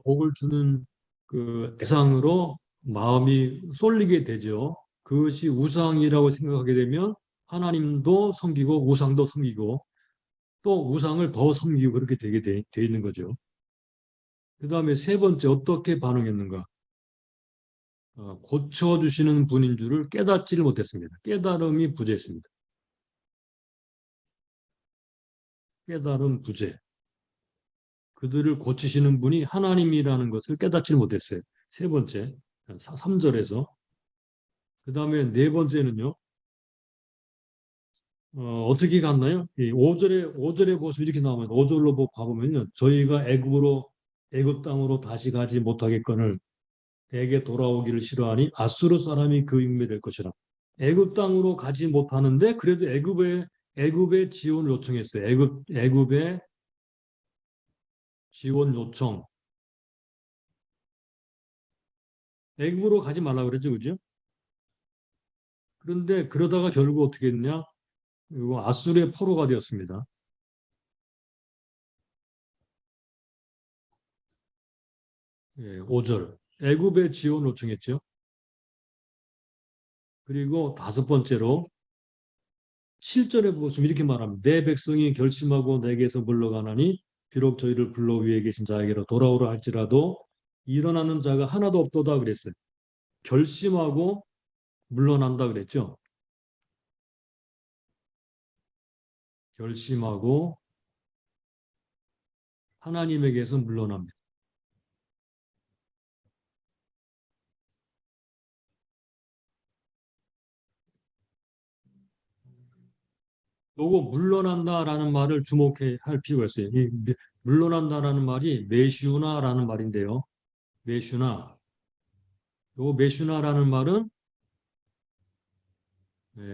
복을 주는 그 대상으로 마음이 쏠리게 되죠. 그것이 우상이라고 생각하게 되면 하나님도 섬기고 우상도 섬기고 또 우상을 더 섬기고 그렇게 되게 돼 있는 거죠. 그 다음에 세 번째 어떻게 반응했는가? 고쳐주시는 분인 줄을 깨닫지를 못했습니다. 깨달음이 부재했습니다. 깨달음 부재. 그들을 고치시는 분이 하나님이라는 것을 깨닫지를 못했어요. 세 번째, 3절에서. 그 다음에 네 번째는요, 어떻게 갔나요? 이 5절에 보시면 이렇게 나오면, 5절로 가보면요, 저희가 애굽 땅으로 다시 가지 못하겠거늘 대게 돌아오기를 싫어하니 아수르 사람이 그 인물이 될 것이라. 애굽 땅으로 가지 못하는데 그래도 애굽의 지원을 요청했어요. 애굽의 지원 요청. 애굽으로 가지 말라고 그랬죠, 그죠? 그런데 그러다가 결국 어떻게 했냐? 이거 아수르의 포로가 되었습니다. 예, 5절. 애굽의 지원 요청했죠. 그리고 다섯 번째로 7절에 보시면 이렇게 말합니다. 내 백성이 결심하고 내게서 물러가나니 비록 저희를 불러 위에 계신 자에게로 돌아오라 할지라도 일어나는 자가 하나도 없도다 그랬어요. 결심하고 물러난다 그랬죠. 결심하고 하나님에게서 물러납니다. 요거 물러난다라는 말을 주목해 할 필요가 있어요. 물러난다라는 말이 메슈나라는 말인데요. 메슈나. 요 메슈나라는 말은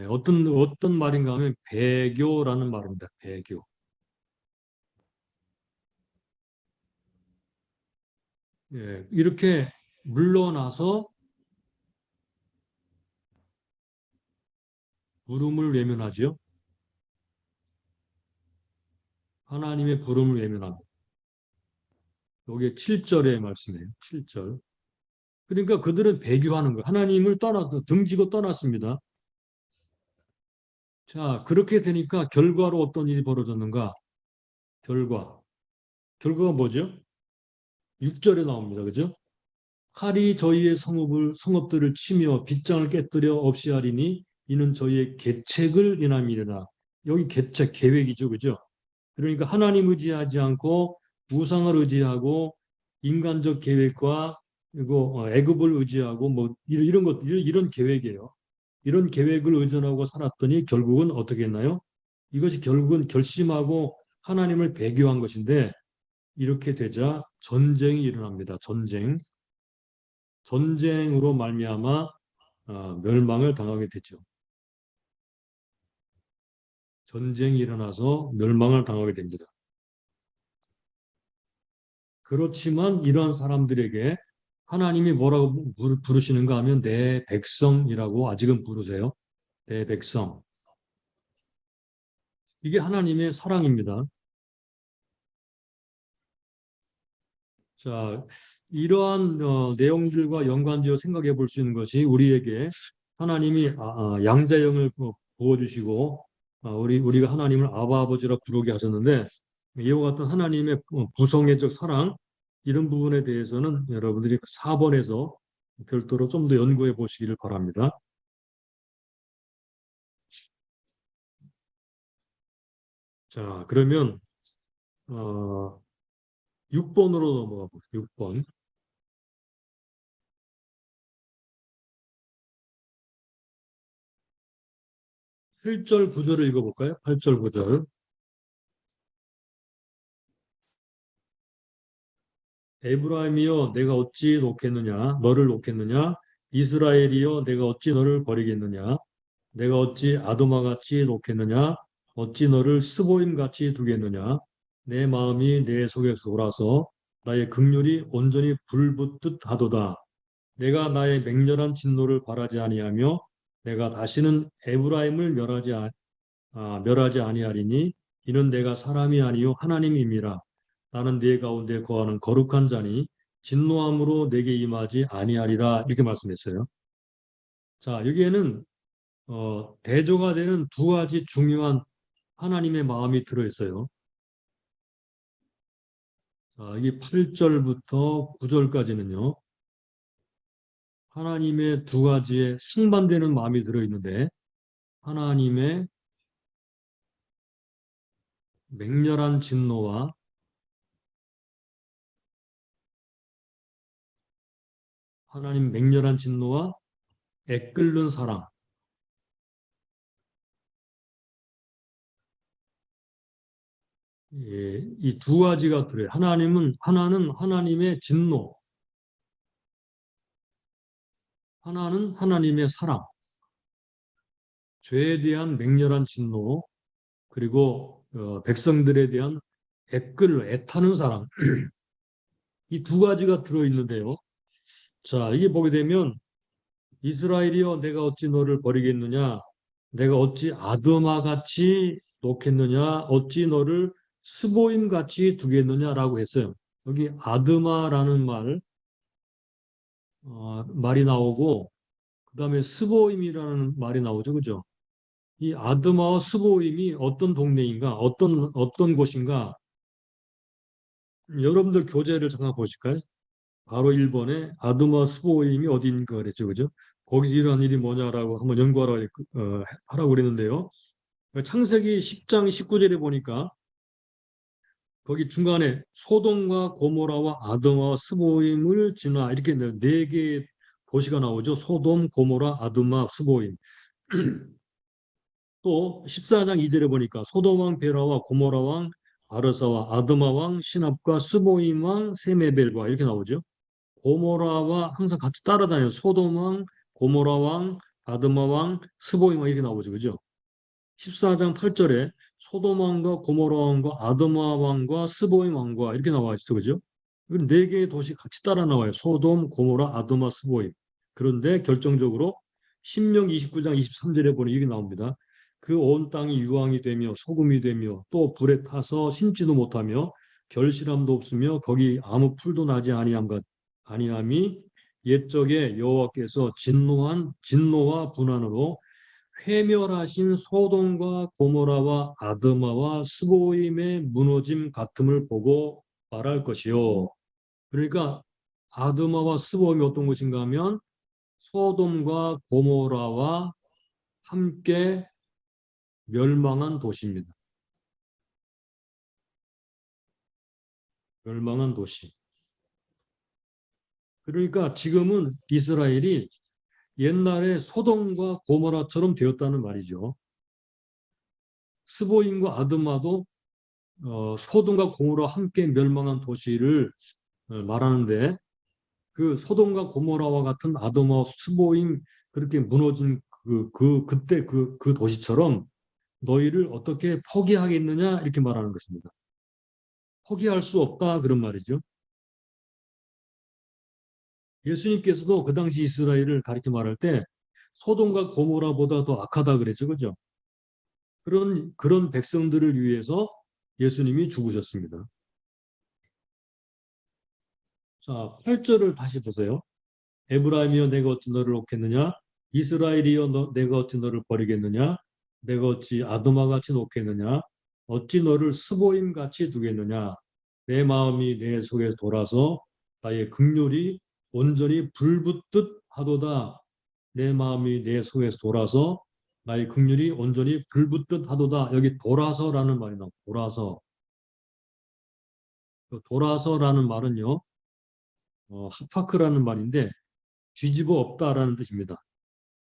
어떤 말인가 하면 배교라는 말입니다. 배교. 예, 이렇게 물러나서 부름을 외면하죠. 하나님의 부름을 외면합니다. 이게 7절의 말씀이에요. 7절. 그러니까 그들은 배교하는 거예요. 하나님을 등지고 떠났습니다. 자, 그렇게 되니까 결과로 어떤 일이 벌어졌는가? 결과. 결과가 뭐죠? 6절에 나옵니다. 그죠? 칼이 저희의 성읍들을 치며 빗장을 깨뜨려 없이 하리니 이는 저희의 계책을 인함이라. 여기 계책, 계획이죠. 그죠? 그러니까 하나님 의지하지 않고 우상을 의지하고 인간적 계획과 그리고 애굽을 의지하고 뭐 이런 것 이런 계획이에요. 이런 계획을 의존하고 살았더니 결국은 어떻게 했나요? 이것이 결국은 결심하고 하나님을 배교한 것인데 이렇게 되자 전쟁이 일어납니다. 전쟁으로 말미암아 멸망을 당하게 되죠. 전쟁이 일어나서 멸망을 당하게 됩니다. 그렇지만 이러한 사람들에게 하나님이 뭐라고 부르시는가 하면 내 백성이라고 아직은 부르세요. 내 백성. 이게 하나님의 사랑입니다. 자, 이러한 내용들과 연관지어 생각해 볼 수 있는 것이 우리에게 하나님이 양자형을 부어주시고 우리가 하나님을 아바 아버지라 부르게 하셨는데 이와 같은 하나님의 부성애적 사랑 이런 부분에 대해서는 여러분들이 4번에서 별도로 좀 더 연구해 보시기를 바랍니다. 자, 그러면 6번으로 넘어가 보죠. 6번. 8절 9절을 읽어볼까요? 8절 9절. 에브라임이여 내가 어찌 놓겠느냐 너를 놓겠느냐 이스라엘이여 내가 어찌 너를 버리겠느냐 내가 어찌 아도마 같이 놓겠느냐 어찌 너를 스보임 같이 두겠느냐 내 마음이 내 속에서 돌아서 나의 긍휼이 온전히 불붙듯 하도다 내가 나의 맹렬한 진노를 바라지 아니하며 내가 다시는 에브라임을 멸하지 아니하리니 이는 내가 사람이 아니요 하나님임이라 나는 네 가운데 거하는 거룩한 자니 진노함으로 내게 임하지 아니하리라 이렇게 말씀했어요. 자, 여기에는 대조가 되는 두 가지 중요한 하나님의 마음이 들어있어요. 자, 이게 8절부터 9절까지는요. 하나님의 두 가지의 상반되는 마음이 들어있는데 하나님의 맹렬한 진노와 하나님 맹렬한 진노와 애끓는 사랑 예, 이 두 가지가 그래요. 하나는 하나님의 진노, 하나는 하나님의 사랑, 죄에 대한 맹렬한 진노, 그리고 백성들에 대한 애타는 사랑. 이 두 가지가 들어있는데요. 자, 이게 보게 되면 이스라엘이여 내가 어찌 너를 버리겠느냐? 내가 어찌 아드마 같이 놓겠느냐? 어찌 너를 스보임 같이 두겠느냐라고 했어요. 여기 아드마라는 말이 나오고 그다음에 스보임이라는 말이 나오죠. 그죠? 이 아드마와 스보임이 어떤 동네인가? 어떤 곳인가? 여러분들 교재를 잠깐 보실까요? 바로 1번에 아드마 스보임이 어디인가 그랬죠. 그죠? 거기서 일어난 일이 뭐냐라고 한번 하라고 그랬는데요. 창세기 10장 19절에 보니까 거기 중간에 소돔과 고모라와 아드마와 스보임을 지나 이렇게 네 개의 도시가 나오죠. 소돔, 고모라, 아드마, 스보임. 또 14장 2절에 보니까 소돔 왕 베라와 고모라 왕 아르사와 아드마 왕 시납과 스보임 왕 세메벨과 이렇게 나오죠. 고모라와 항상 같이 따라다녀요. 소돔 왕, 고모라 왕, 아드마 왕, 스보임 왕 이렇게 나오죠. 그죠? 14장 8절에 소돔 왕과 고모라 왕과 아드마 왕과 스보임 왕과 이렇게 나와 있죠. 그죠? 이건 네 개의 도시 같이 따라 나와요. 소돔, 고모라, 아드마, 스보임. 그런데 결정적으로 신명기 29장 23절에 보니 이게 나옵니다. 그 온 땅이 유황이 되며 소금이 되며 또 불에 타서 심지도 못하며 결실함도 없으며 거기 아무 풀도 나지 아니함이 옛적에 여호와께서 진노와 분한으로 회멸하신 소돔과 고모라와 아드마와 스보임의 무너짐 같음을 보고 말할 것이요. 그러니까 아드마와 스보임이 어떤 것인가 하면 소돔과 고모라와 함께 멸망한 도시입니다. 멸망한 도시. 그러니까 지금은 이스라엘이 옛날에 소돔과 고모라처럼 되었다는 말이죠. 스보임과 아드마도 소돔과 고모라와 함께 멸망한 도시를 말하는데 그 소돔과 고모라와 같은 아드마, 스보임 그렇게 무너진 그때 그 도시처럼 너희를 어떻게 포기하겠느냐 이렇게 말하는 것입니다. 포기할 수 없다 그런 말이죠. 예수님께서도 그 당시 이스라엘을 가리켜 말할 때 소돔과 고모라보다 더 악하다 그랬죠. 그죠? 그런 백성들을 위해서 예수님이 죽으셨습니다. 자, 8절을 다시 보세요. 에브라임이여 내가 어찌 너를 놓겠느냐? 이스라엘이여 내가 어찌 너를 버리겠느냐? 내가 어찌 아도마같이 놓겠느냐? 어찌 너를 스보임같이 두겠느냐? 내 마음이 내 속에서 돌아서 나의 긍휼이 온전히 불붙듯 하도다. 내 마음이 내 속에서 돌아서 나의 긍휼이 온전히 불붙듯 하도다. 여기 돌아서라는 말이 나옵니다. 돌아서. 그 돌아서라는 말은요. 하파크라는 말인데 뒤집어 엎다라는 뜻입니다.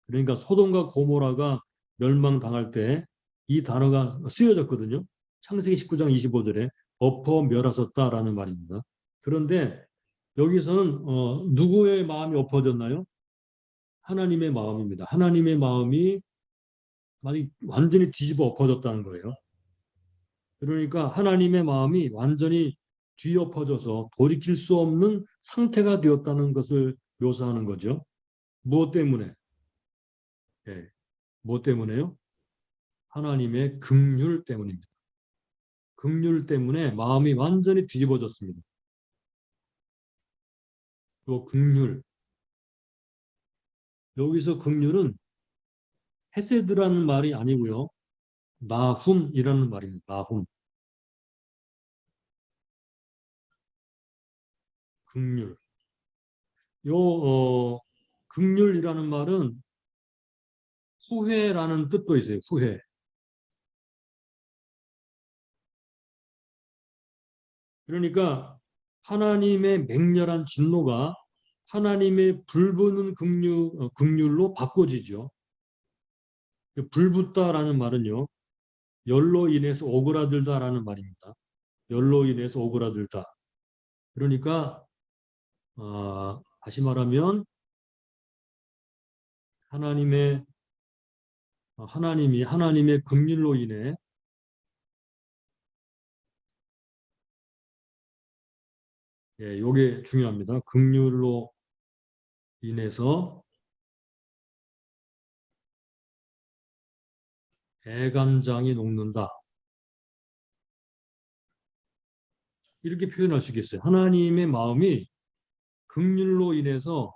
그러니까 소돔과 고모라가 멸망당할 때 이 단어가 쓰여졌거든요. 창세기 19장 25절에 엎어 멸하셨다라는 말입니다. 그런데 여기서는 누구의 마음이 엎어졌나요? 하나님의 마음입니다. 하나님의 마음이 완전히 뒤집어 엎어졌다는 거예요. 그러니까 하나님의 마음이 완전히 뒤엎어져서 돌이킬 수 없는 상태가 되었다는 것을 묘사하는 거죠. 무엇 때문에? 예, 무엇 때문에요? 하나님의 긍휼 때문입니다. 긍휼 때문에 마음이 완전히 뒤집어졌습니다. 또 긍휼, 여기서 긍휼은 헤세드라는 말이 아니고요. 나훔이라는 말입니다. 나훔, 긍휼. 긍휼이라는 말은 후회라는 뜻도 있어요. 후회. 그러니까 하나님의 맹렬한 진노가 하나님의 불부는 긍휼로 바꿔지죠. 불붙다라는 말은요. 열로 인해서 오그라들다라는 말입니다. 열로 인해서 오그라들다. 그러니까 다시 말하면 하나님의 하나님이 하나님의 긍휼로 인해 예, 요게 중요합니다. 긍휼로 인해서 애간장이 녹는다. 이렇게 표현할 수 있겠어요. 하나님의 마음이 긍휼로 인해서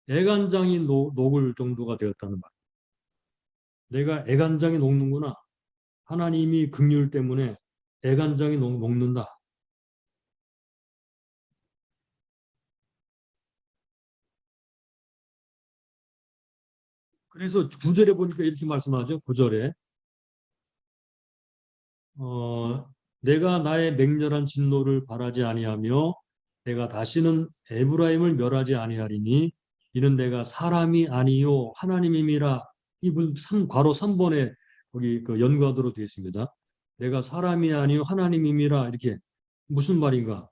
애간장이 녹을 정도가 되었다는 말. 내가 애간장이 녹는구나. 하나님이 긍휼 때문에 애간장이 녹는다. 그래서 구절에 보니까 이렇게 말씀하죠. 구절에 어, 내가 나의 맹렬한 진노를 바라지 아니하며 내가 다시는 에브라임을 멸하지 아니하리니 이는 내가 사람이 아니요 하나님임이라. 이분 괄호 3번에 거기 그 연관어로 되어 있습니다. 내가 사람이 아니요 하나님임이라. 이렇게 무슨 말인가?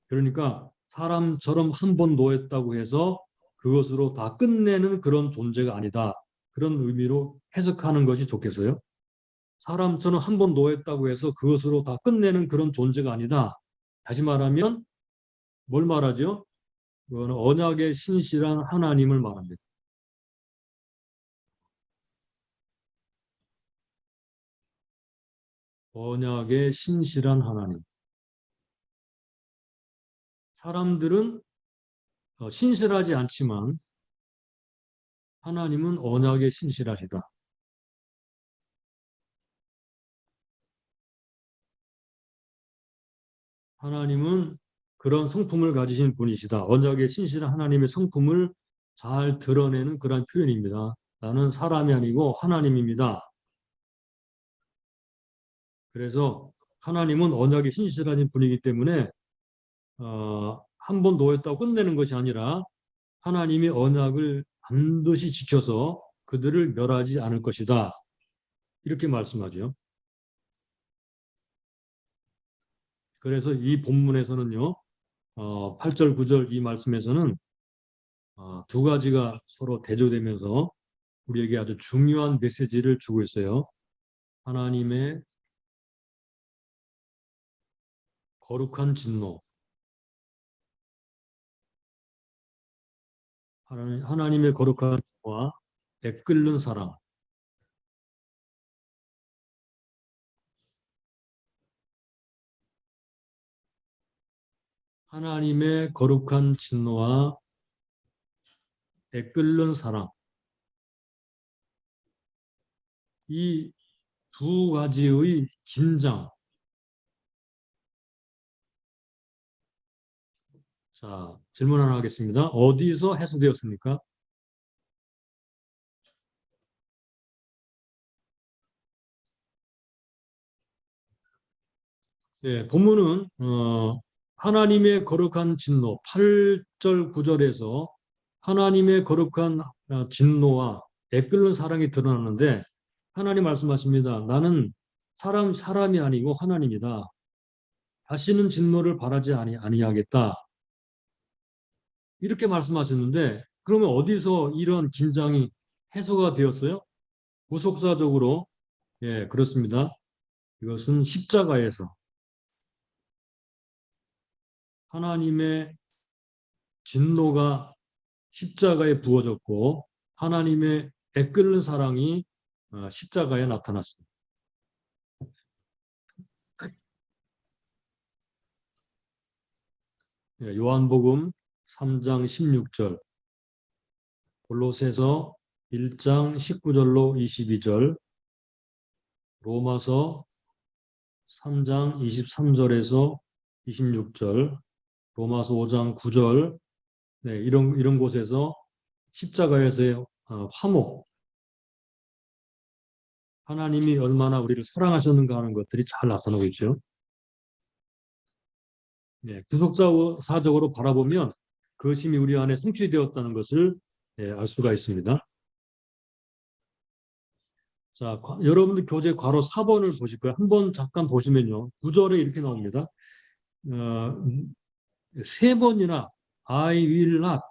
그러니까 사람처럼 한 번 노했다고 해서 그것으로 다 끝내는 그런 존재가 아니다. 그런 의미로 해석하는 것이 좋겠어요. 사람처럼 한 번 노했다고 해서 그것으로 다 끝내는 그런 존재가 아니다. 다시 말하면 뭘 말하죠? 그거는 언약의 신실한 하나님을 말합니다. 언약의 신실한 하나님. 사람들은 신실하지 않지만 하나님은 언약의 신실하시다. 하나님은 그런 성품을 가지신 분이시다. 언약의 신실한 하나님의 성품을 잘 드러내는 그런 표현입니다. 나는 사람이 아니고 하나님입니다. 그래서 하나님은 언약의 신실하신 분이기 때문에 한 번 노였다고 끝내는 것이 아니라 하나님이 언약을 반드시 지켜서 그들을 멸하지 않을 것이다. 이렇게 말씀하죠. 그래서 이 본문에서는요, 8절, 9절 이 말씀에서는 두 가지가 서로 대조되면서 우리에게 아주 중요한 메시지를 주고 있어요. 하나님의 거룩한 진노, 하나님의 거룩한 진노와 애끓는 사랑, 하나님의 거룩한 진노와 애끓는 사랑, 이 두 가지의 긴장, 자, 질문 하나 하겠습니다. 어디서 해소되었습니까? 예, 본문은 하나님의 거룩한 진노 8절 9절에서 하나님의 거룩한 진노와 애끓는 사랑이 드러나는데 하나님 말씀하십니다. 나는 사람이 아니고 하나님이다. 다시는 진노를 바라지 아니하겠다. 이렇게 말씀하셨는데 그러면 어디서 이런 긴장이 해소가 되었어요? 구속사적으로 예, 그렇습니다. 이것은 십자가에서 하나님의 진노가 십자가에 부어졌고 하나님의 애끓는 사랑이 십자가에 나타났습니다. 예, 요한복음 3장 16절, 골로새서 1장 19절로 22절, 로마서 3장 23절에서 26절, 로마서 5장 9절, 네, 이런 곳에서 십자가에서의 화목, 하나님이 얼마나 우리를 사랑하셨는가 하는 것들이 잘 나타나고 있죠. 네, 구속사적으로 바라보면 그 힘이 우리 안에 성취되었다는 것을 알 수가 있습니다. 자, 여러분들 교재 괄호 4번을 보실 거예요. 한번 잠깐 보시면요. 9절에 이렇게 나옵니다. 어, 3번이나 I will not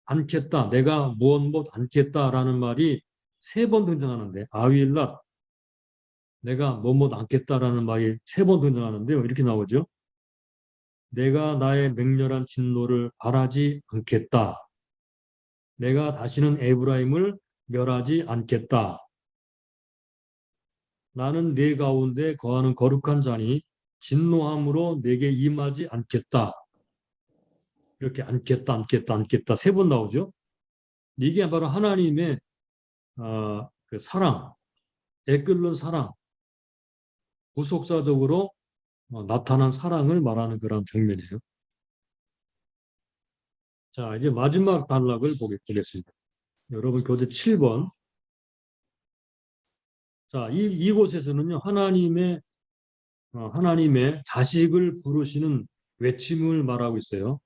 않겠다. 내가 무엇 않겠다라는 말이 3번 등장하는데 I will not 내가 무엇 않겠다라는 말이 3번 등장하는데요. 이렇게 나오죠. 내가 나의 맹렬한 진노를 바라지 않겠다. 내가 다시는 에브라임을 멸하지 않겠다. 나는 네 가운데 거하는 거룩한 자니 진노함으로 내게 임하지 않겠다. 이렇게 않겠다 3번 나오죠. 이게 바로 하나님의 그 사랑, 애끓는 사랑, 구속사적으로 나타난 사랑을 말하는 그런 장면이에요. 자, 이제 마지막 단락을 보겠습니다. 여러분 교재 7번. 자, 이곳에서는요, 하나님의 자식을 부르시는 외침을 말하고 있어요.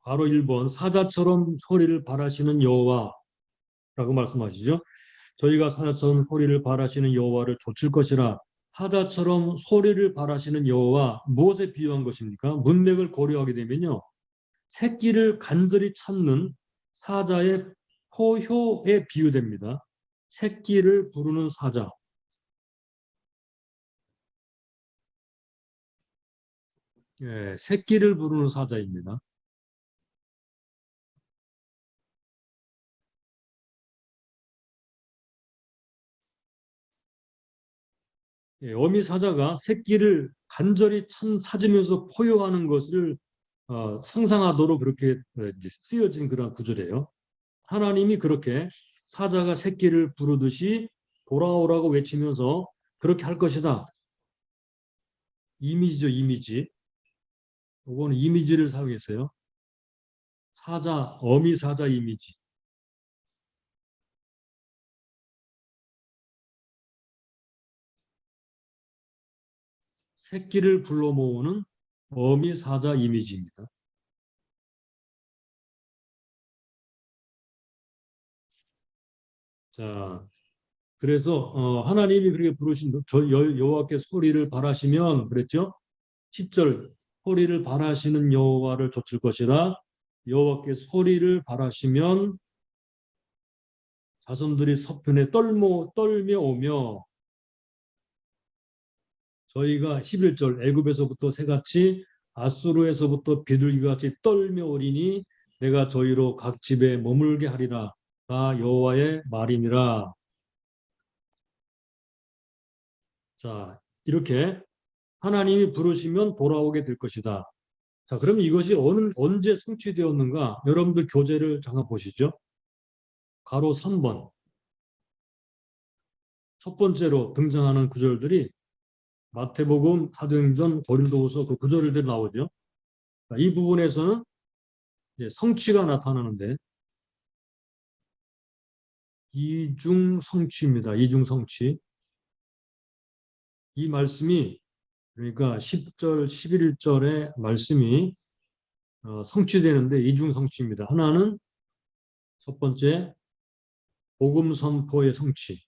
바로 1번, 사자처럼 소리를 발하시는 여호와라고 말씀하시죠. 저희가 사자처럼 소리를 발하시는 여호와를 좇을 것이라. 사자처럼 소리를 발하시는 여호와, 무엇에 비유한 것입니까? 문맥을 고려하게 되면요, 새끼를 간절히 찾는 사자의 포효에 비유됩니다. 새끼를 부르는 사자. 예, 새끼를 부르는 사자입니다. 예, 어미 사자가 새끼를 간절히 찾으면서 포효하는 것을 상상하도록 그렇게 쓰여진 그런 구절이에요. 하나님이 그렇게 사자가 새끼를 부르듯이 돌아오라고 외치면서 그렇게 할 것이다. 이미지죠, 이미지. 이거는 이미지를 사용했어요. 어미 사자 이미지. 새끼를 불러 모으는 어미 사자 이미지입니다. 자, 그래서 하나님이 그렇게 부르신 여호와께 소리를 발하시면 그랬죠? 10절 소리를 발하시는 여호와를 좇을 것이라. 여호와께 소리를 발하시면 자손들이 서편에 떨며 오며. 저희가 11절 애굽에서부터 새같이 아수르에서부터 비둘기같이 떨며 오리니 내가 저희로 각 집에 머물게 하리라. 다 여호와의 말이니라. 자, 이렇게 하나님이 부르시면 돌아오게 될 것이다. 자, 그럼 이것이 언제 성취되었는가? 여러분들 교재를 잠깐 보시죠. 가로 3번. 첫 번째로 등장하는 구절들이 마태복음, 사도행전, 고린도후서 그 구절들이 나오죠. 이 부분에서는 이제 성취가 나타나는데 이중성취입니다. 이중성취. 이 말씀이 그러니까 10절, 11절의 말씀이 성취되는데 이중성취입니다. 하나는 첫 번째 복음 선포의 성취.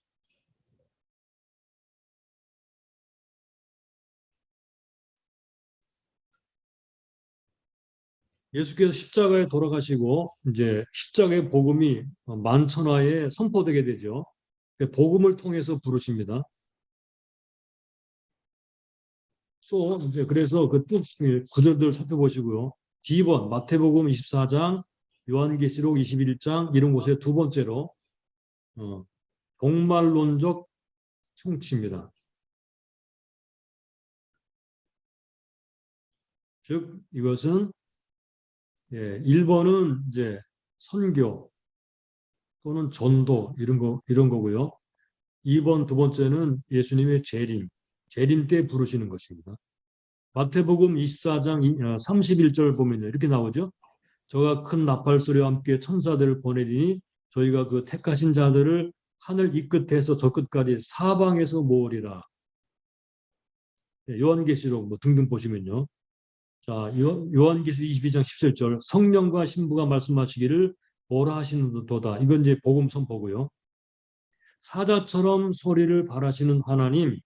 예수께서 십자가에 돌아가시고 이제 십자가의 복음이 만천하에 선포되게 되죠. 복음을 통해서 부르십니다. 또 이제 그래서 그 구절들 살펴보시고요. D번 마태복음 24장, 요한계시록 21장 이런 곳에 두 번째로 종말론적 성취입니다. 즉 이것은 1번은 이제 선교 또는 전도 이런 거고요. 2번 두 번째는 예수님의 재림 때 부르시는 것입니다. 마태복음 24장 31절 보면 이렇게 나오죠. 저가 큰 나팔 소리와 함께 천사들을 보내리니 저희가 그 택하신 자들을 하늘 이 끝에서 저 끝까지 사방에서 모으리라. 요한계시록 뭐 등등 보시면요. 자, 요한계시록 22장 17절 성령과 신부가 말씀하시기를 뭐라 하시는도다. 이건 이제 복음 선포고요. 사자처럼 소리를 발하시는 하나님,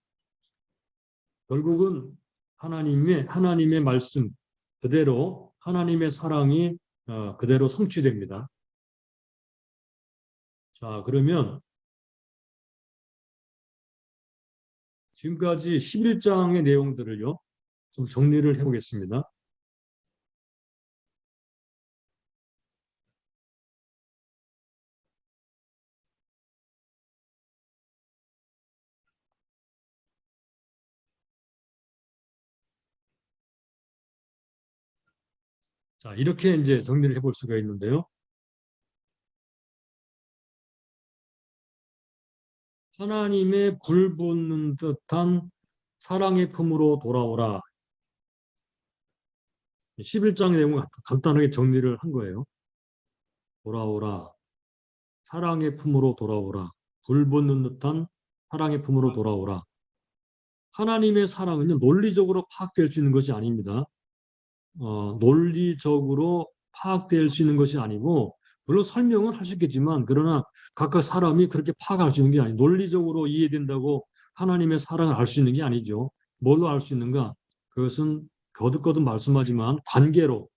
결국은 하나님의 말씀 그대로 하나님의 사랑이 그대로 성취됩니다. 자, 그러면 지금까지 11장의 내용들을요, 좀 정리를 해보겠습니다. 자, 이렇게 이제 정리를 해볼 수가 있는데요. 하나님의 불붙는 듯한 사랑의 품으로 돌아오라. 11장 내용을 간단하게 정리를 한 거예요. 돌아오라. 사랑의 품으로 돌아오라. 불붙는 듯한 사랑의 품으로 돌아오라. 하나님의 사랑은요, 논리적으로 파악될 수 있는 것이 아닙니다. 논리적으로 파악될 수 있는 것이 아니고, 물론 설명은 할 수 있겠지만, 그러나 각각 사람이 그렇게 파악할 수 있는 게 아니에요. 논리적으로 이해된다고 하나님의 사랑을 알 수 있는 게 아니죠. 뭘로 알 수 있는가? 그것은 거듭거듭 말씀하지만 관계로,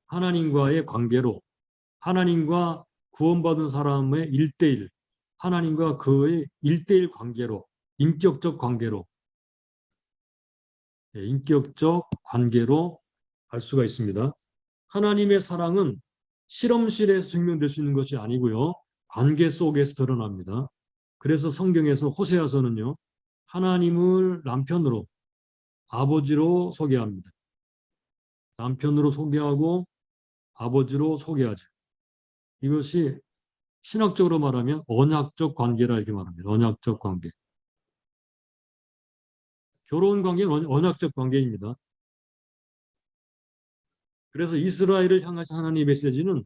하나님과의 관계로, 하나님과 구원받은 사람의 1대1, 하나님과 그의 1대1 관계로, 인격적 관계로, 인격적 관계로 알 수가 있습니다. 하나님의 사랑은 실험실에서 증명될 수 있는 것이 아니고요. 관계 속에서 드러납니다. 그래서 성경에서 호세아서는요. 하나님을 남편으로, 아버지로 소개합니다. 남편으로 소개하고 아버지로 소개하죠. 이것이 신학적으로 말하면 언약적 관계라 이렇게 말합니다. 언약적 관계. 결혼 관계는 언약적 관계입니다. 그래서 이스라엘을 향하신 하나님의 메시지는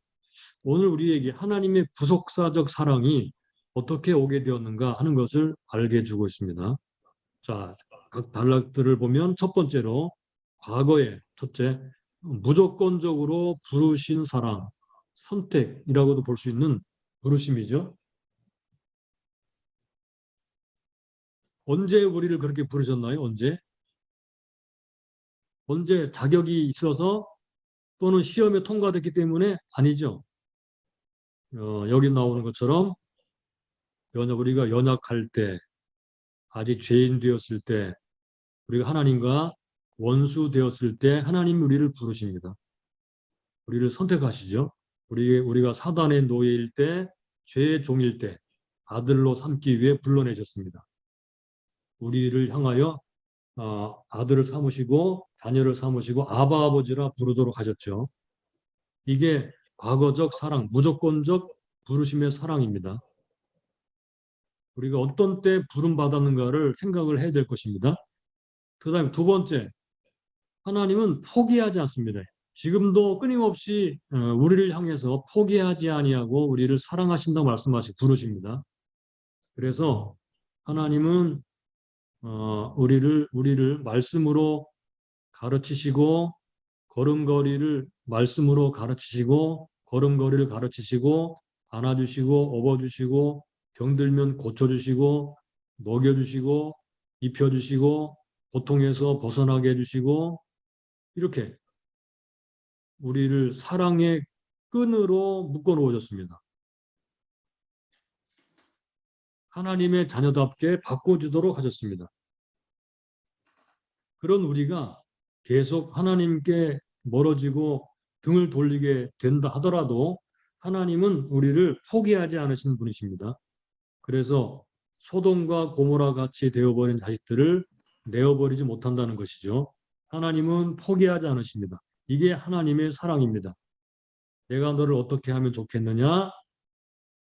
오늘 우리에게 하나님의 구속사적 사랑이 어떻게 오게 되었는가 하는 것을 알게 해주고 있습니다. 자, 각 단락들을 보면 첫 번째로 과거에 첫째, 무조건적으로 부르신 사랑, 선택이라고도 볼 수 있는 부르심이죠. 언제 우리를 그렇게 부르셨나요? 언제? 언제 자격이 있어서 또는 시험에 통과됐기 때문에 아니죠. 여기 나오는 것처럼 우리가 연약할 때, 아직 죄인 되었을 때, 우리가 하나님과 원수 되었을 때 하나님이 우리를 부르십니다. 우리를 선택하시죠. 우리가 사단의 노예일 때, 죄의 종일 때 아들로 삼기 위해 불러내셨습니다. 우리를 향하여 아들을 삼으시고 자녀를 삼으시고 아바 아버지라 부르도록 하셨죠. 이게 과거적 사랑, 무조건적 부르심의 사랑입니다. 우리가 어떤 때 부름 받았는가를 생각을 해야 될 것입니다. 그다음에 두 번째, 하나님은 포기하지 않습니다. 지금도 끊임없이 우리를 향해서 포기하지 아니하고 우리를 사랑하신다고 말씀하시고 부르십니다. 그래서 하나님은 우리를 말씀으로 가르치시고 걸음걸이를 말씀으로 가르치시고 걸음걸이를 가르치시고 안아주시고 업어주시고 병들면 고쳐주시고 먹여주시고 입혀주시고 고통에서 벗어나게 해주시고 이렇게 우리를 사랑의 끈으로 묶어 놓으셨습니다. 하나님의 자녀답게 바꿔주도록 하셨습니다. 그런 우리가 계속 하나님께 멀어지고 등을 돌리게 된다 하더라도 하나님은 우리를 포기하지 않으신 분이십니다. 그래서 소돔과 고모라 같이 되어버린 자식들을 내어버리지 못한다는 것이죠. 하나님은 포기하지 않으십니다. 이게 하나님의 사랑입니다. 내가 너를 어떻게 하면 좋겠느냐고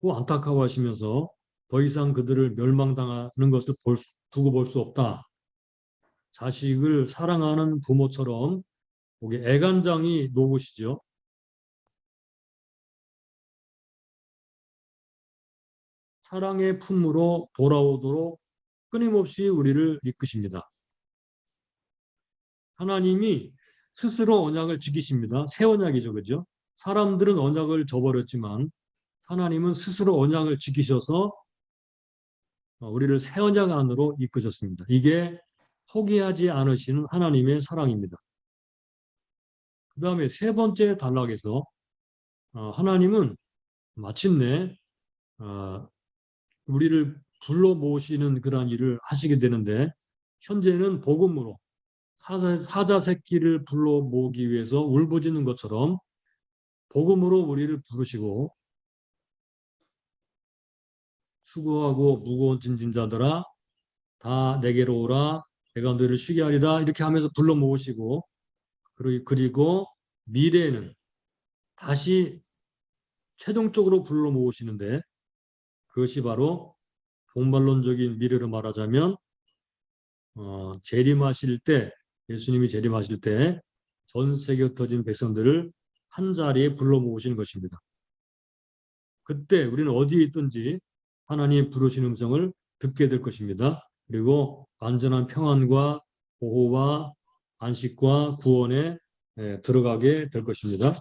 안타까워하시면서 더 이상 그들을 멸망당하는 것을 두고 볼 수 없다. 자식을 사랑하는 부모처럼 거기 애간장이 녹으시죠. 사랑의 품으로 돌아오도록 끊임없이 우리를 이끄십니다. 하나님이 스스로 언약을 지키십니다. 새 언약이죠. 그죠? 사람들은 언약을 저버렸지만 하나님은 스스로 언약을 지키셔서 우리를 새 언약 안으로 이끄셨습니다. 이게 포기하지 않으시는 하나님의 사랑입니다. 그 다음에 세 번째 단락에서 하나님은 마침내 우리를 불러 모으시는 그러한 일을 하시게 되는데 현재는 복음으로 사자 새끼를 불러 모으기 위해서 울부짖는 것처럼 복음으로 우리를 부르시고 수고하고 무거운 짐진 자들아 다 내게로 오라 내가 너희를 쉬게 하리라 이렇게 하면서 불러 모으시고 그리고 미래에는 다시 최종적으로 불러 모으시는데 그것이 바로 종말론적인 미래로 말하자면 재림하실 때 예수님이 재림하실 때 전 세계 흩어진 백성들을 한 자리에 불러 모으시는 것입니다. 그때 우리는 어디에 있든지 하나님 부르신 음성을 듣게 될 것입니다. 그리고 완전한 평안과 보호와 안식과 구원에 들어가게 될 것입니다.